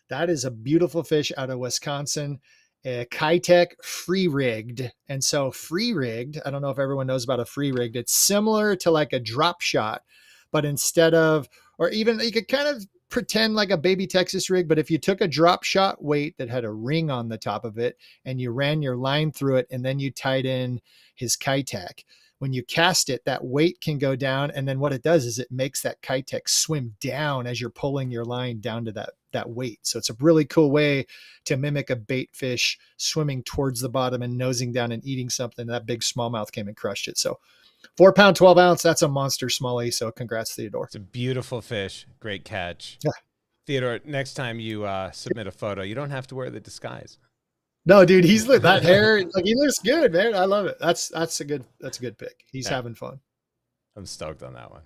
That is a beautiful fish out of Wisconsin. Kitech free rigged. And so free rigged, I don't know if everyone knows about a free rigged. It's similar to like a drop shot, but instead of, or even you could kind of pretend like a baby Texas rig, but if you took a drop shot weight that had a ring on the top of it and you ran your line through it and then you tied in his Kitech, when you cast it, that weight can go down. And then what it does is it makes that Kitech swim down as you're pulling your line down to that weight. So it's a really cool way to mimic a bait fish swimming towards the bottom and nosing down and eating something. That big smallmouth came and crushed it. So 4-pound, 12-ounce, that's a monster smallie. So congrats, Theodore. It's a beautiful fish. Great catch. Yeah. Theodore, next time you submit a photo, you don't have to wear the disguise. No, dude, that hair, like he looks good, man. I love it. That's a good pick. He's having fun. I'm stoked on that one.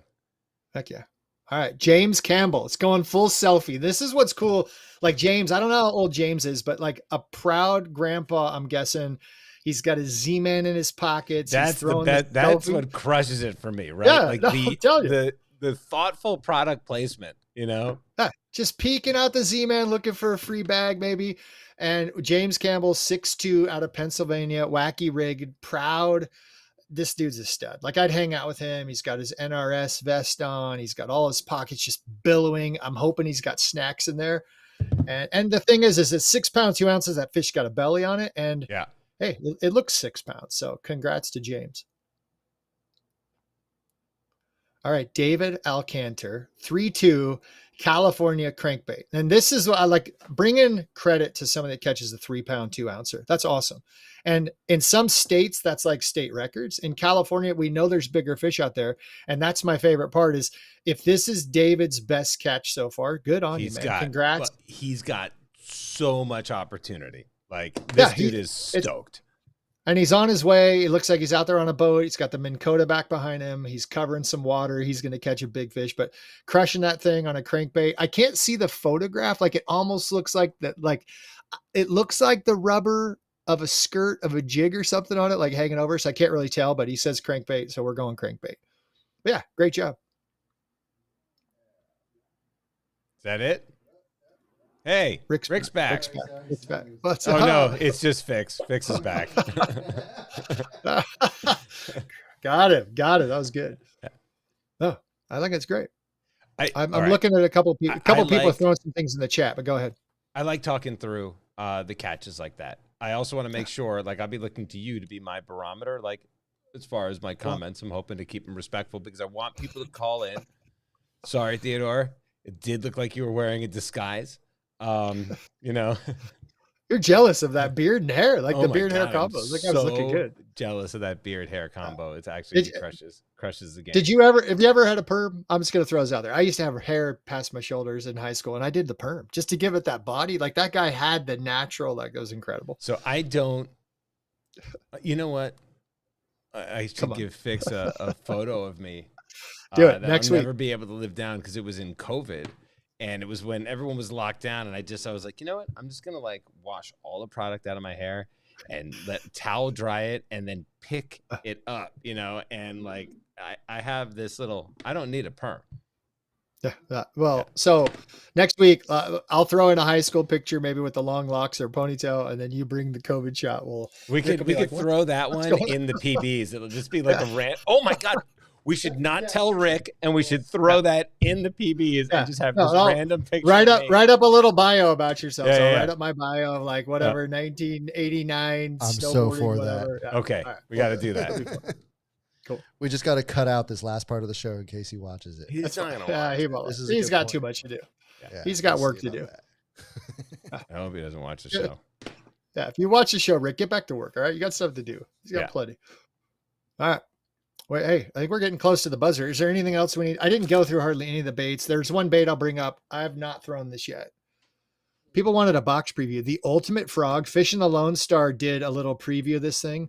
Heck yeah. All right. James Campbell. It's going full selfie. This is what's cool. Like James, I don't know how old James is, but like a proud grandpa, I'm guessing. He's got his Z-Man in his pockets. That's what crushes it for me, right? Yeah, like the thoughtful product placement, you know? Yeah, just peeking out the Z-Man, looking for a free bag, maybe. And James Campbell, 6'2", out of Pennsylvania, wacky rigged, proud. This dude's a stud. Like I'd hang out with him. He's got his NRS vest on. He's got all his pockets just billowing. I'm hoping he's got snacks in there. And the thing is it's 6 pounds, 2 ounces. That fish got a belly on it. And yeah, hey, it looks 6 pounds. So congrats to James. All right, David Alcanter, 3-2, California crankbait. And this is what I like, bringing credit to someone that catches the 3-pound, 2-ouncer. That's awesome. And in some states, that's like state records. In California, we know there's bigger fish out there. And that's my favorite part is if this is David's best catch so far, good on you, man. Congrats. He's got so much opportunity. Like this dude is stoked. And he's on his way. It looks like he's out there on a boat. He's got the Minn Kota back behind him. He's covering some water. He's going to catch a big fish, but crushing that thing on a crankbait. I can't see the photograph. Like it almost looks like that. Like it looks like the rubber of a skirt of a jig or something on it, like hanging over. So I can't really tell, but he says crankbait. So we're going crankbait. But yeah. Great job. Is that it? Hey, Rick's back. Rick's back. No, it's just Fix. Fix is back. Got it. That was good. Oh, I think it's great. I'm right. looking at a couple people. People are throwing some things in the chat, but go ahead. I like talking through the catches like that. I also want to make sure, like, I'll be looking to you to be my barometer. Like, as far as my comments, I'm hoping to keep them respectful because I want people to call in. Sorry, Theodore. It did look like you were wearing a disguise. You know, you're jealous of that beard and hair, like the beard hair combo. Like I was looking good. Jealous of that beard hair combo. It's actually crushes the game. Have you ever had a perm? I'm just gonna throw this out there. I used to have hair past my shoulders in high school, and I did the perm just to give it that body. Like that guy had the natural. Like it was incredible. So I don't. You know what? I should give Fix a photo of me. Do it next week. I'll never be able to live down because it was in COVID. And it was when everyone was locked down, and I was like, you know what? I'm just gonna like wash all the product out of my hair and let towel dry it, and then pick it up, you know. And like I have this little. I don't need a perm. Yeah. Well, so next week I'll throw in a high school picture, maybe with the long locks or ponytail, and then you bring the COVID shot. We could throw that one in the PBs. It'll just be like a rant. Oh my God. We should not tell Rick, and we should throw that in the PBs and just have this random picture. Write up a little bio about yourself. I'll write up my bio of like whatever 1989. I'm so for whatever. that. Okay, we got to do that. Cool. We just got to cut out this last part of the show in case he watches it. He's not gonna watch. He won't. He's got too much to do. Yeah, he's got work to do. I hope he doesn't watch the show. Yeah, if you watch the show, Rick, get back to work. All right, you got stuff to do. He's got plenty. All right. Wait, hey, I think we're getting close to the buzzer. Is there anything else we need? I didn't go through hardly any of the baits. There's one bait I'll bring up. I have not thrown this yet. People wanted a box preview. The Ultimate Frog, Fish and the Lone Star did a little preview of this thing.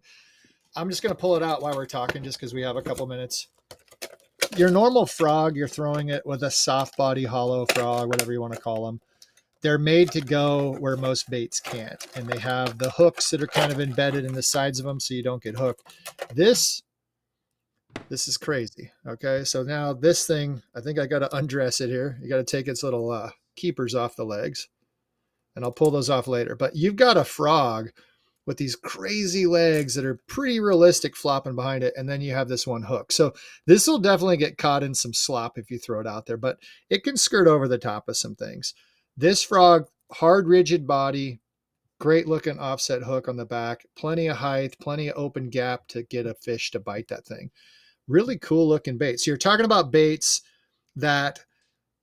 I'm just going to pull it out while we're talking just because we have a couple minutes. Your normal frog, you're throwing it with a soft body hollow frog, whatever you want to call them. They're made to go where most baits can't. And they have the hooks that are kind of embedded in the sides of them so you don't get hooked. This is crazy. Okay. So now this thing, I think I got to undress it here. You got to take its little keepers off the legs, and I'll pull those off later. But you've got a frog with these crazy legs that are pretty realistic flopping behind it. And then you have this one hook. So this will definitely get caught in some slop if you throw it out there, but it can skirt over the top of some things. This frog, hard, rigid body, great looking offset hook on the back, plenty of height, plenty of open gap to get a fish to bite that thing. Really cool looking bait. So you're talking about baits that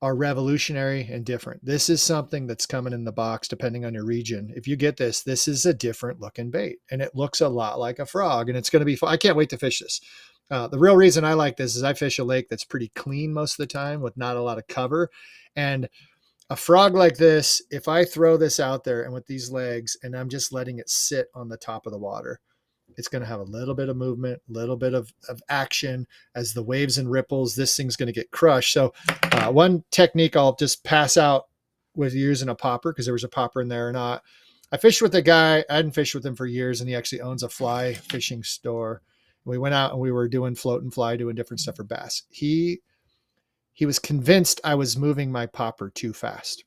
are revolutionary and different. This is something that's coming in the box depending on your region. If you get this, this is a different looking bait, and it looks a lot like a frog, and it's going to be fun. I can't wait to fish this. The real reason I like this is I fish a lake that's pretty clean most of the time with not a lot of cover. And a frog like this, if I throw this out there and with these legs and I'm just letting it sit on the top of the water, it's going to have a little bit of movement, a little bit of action as the waves and ripples. This thing's going to get crushed. So one technique I'll just pass out with using a popper, because there was a popper in there or not. I fished with a guy. I hadn't fished with him for years, and he actually owns a fly fishing store. We went out and we were doing float and fly, doing different stuff for bass. He was convinced I was moving my popper too fast.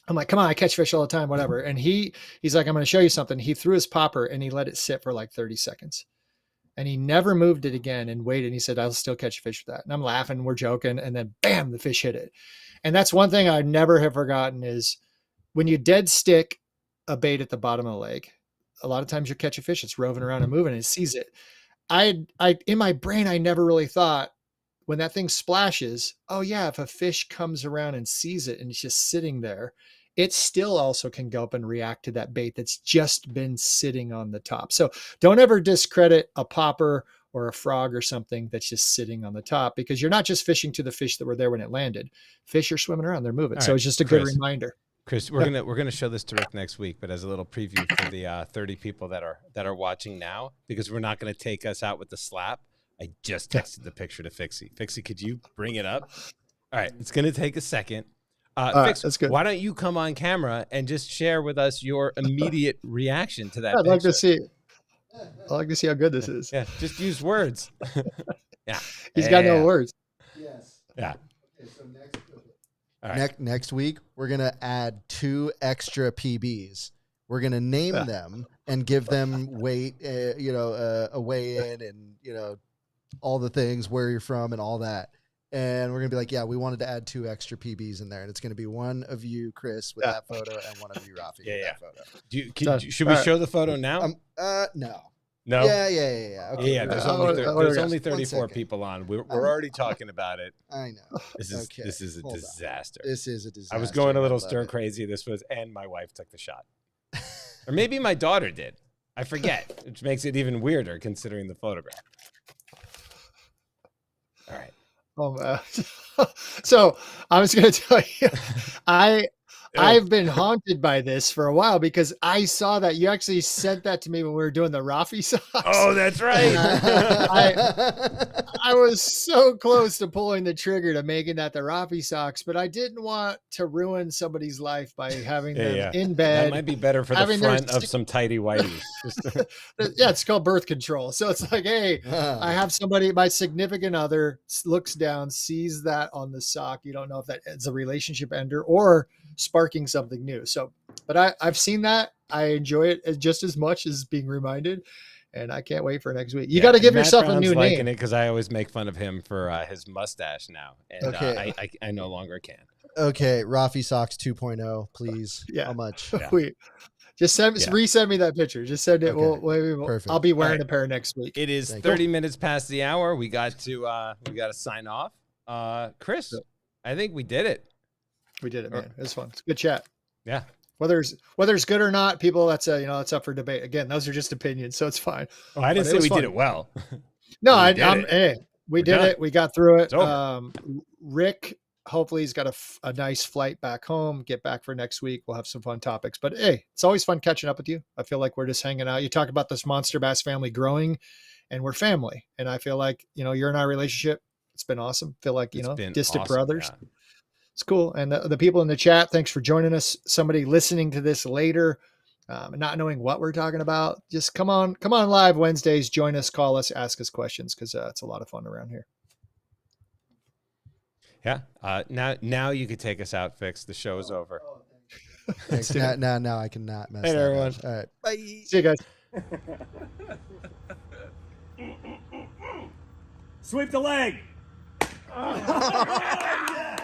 I'm like, come on, I catch fish all the time, whatever. And he's like, I'm going to show you something. He threw his popper and he let it sit for like 30 seconds. And he never moved it again and waited. And he said, I'll still catch a fish with that. And I'm laughing, we're joking. And then bam, the fish hit it. And that's one thing I never have forgotten is when you dead stick a bait at the bottom of the lake, a lot of times you catch a fish, it's roving around and moving and it sees it. I in my brain, I never really thought when that thing splashes, oh yeah, if a fish comes around and sees it and it's just sitting there, it still also can go up and react to that bait that's just been sitting on the top. So don't ever discredit a popper or a frog or something that's just sitting on the top, because you're not just fishing to the fish that were there when it landed. Fish are swimming around, they're moving. So it's just a good reminder. Chris, we're gonna show this to Rick next week, but as a little preview for the 30 people that are watching now, because we're not going to take us out with the slap. I just texted the picture to Fixie. Fixie, could you bring it up? All right, it's going to take a second. Fix, that's good. Why don't you come on camera and just share with us your immediate reaction to that? I'd like to see. I'd like to see how good this is. Yeah, just use words. Yeah, he's got no words. Yes. Yeah. Okay, so next week we're gonna add 2 extra PBs. We're gonna name them and give them weight, a weigh in, and all the things, where you're from and all that. And we're going to be like, yeah, we wanted to add 2 extra PBs in there. And it's going to be one of you, Chris, with that photo, and one of you, Raphie, with that photo. Should we show the photo now? No. No? Yeah. Okay. Yeah, there's only 34 people on. We're already talking about it. I know. This is a disaster. This is a disaster. I was going a little stir crazy. And my wife took the shot. Or maybe my daughter did. I forget, which makes it even weirder considering the photograph. All right. Oh man. So I was going to tell you, I've been haunted by this for a while, because I saw that you actually sent that to me when we were doing the Raphie socks. Oh, that's right. I was so close to pulling the trigger to making that the Raphie socks, but I didn't want to ruin somebody's life by having them in bed. That might be better for the front of some tidy whities. Yeah, it's called birth control. So it's like, hey, I have somebody, my significant other looks down, sees that on the sock. You don't know if that is a relationship ender or sparking something new. So, but I've seen that. I enjoy it just as much as being reminded. And I can't wait for next week. You got to give yourself a new name. Because I always make fun of him for his mustache now, and Okay. I no longer can. Okay, Raphie Socks 2.0, please. Yeah. How much? Yeah. Wait, just resend me that picture. Just send it. Okay. Perfect. I'll be wearing a pair next week. It is 30 minutes past the hour. We got to sign off. Chris, I think we did it. We did it, man. It was fun. It's a good chat. Yeah. Whether it's good or not, people, that's it's up for debate. Again, those are just opinions, so it's fine. Oh, I didn't say we did it well. No, we did it. We got through it. Rick, hopefully he's got a nice flight back home, get back for next week. We'll have some fun topics, but hey, it's always fun catching up with you. I feel like we're just hanging out. You talk about this monster bass family growing, and we're family. And I feel like, you're in our relationship. It's been awesome. Feel like, distant brothers. Yeah. It's cool. And the people in the chat, thanks for joining us. Somebody listening to this later, and not knowing what we're talking about, just come on live Wednesdays, join us, call us, ask us questions, because it's a lot of fun around here. Yeah. Now you can take us out, Fix. The show is over. Thanks. Now I cannot mess Later, everyone. Up. All right. Bye. See you guys. Sweep the leg. Yes!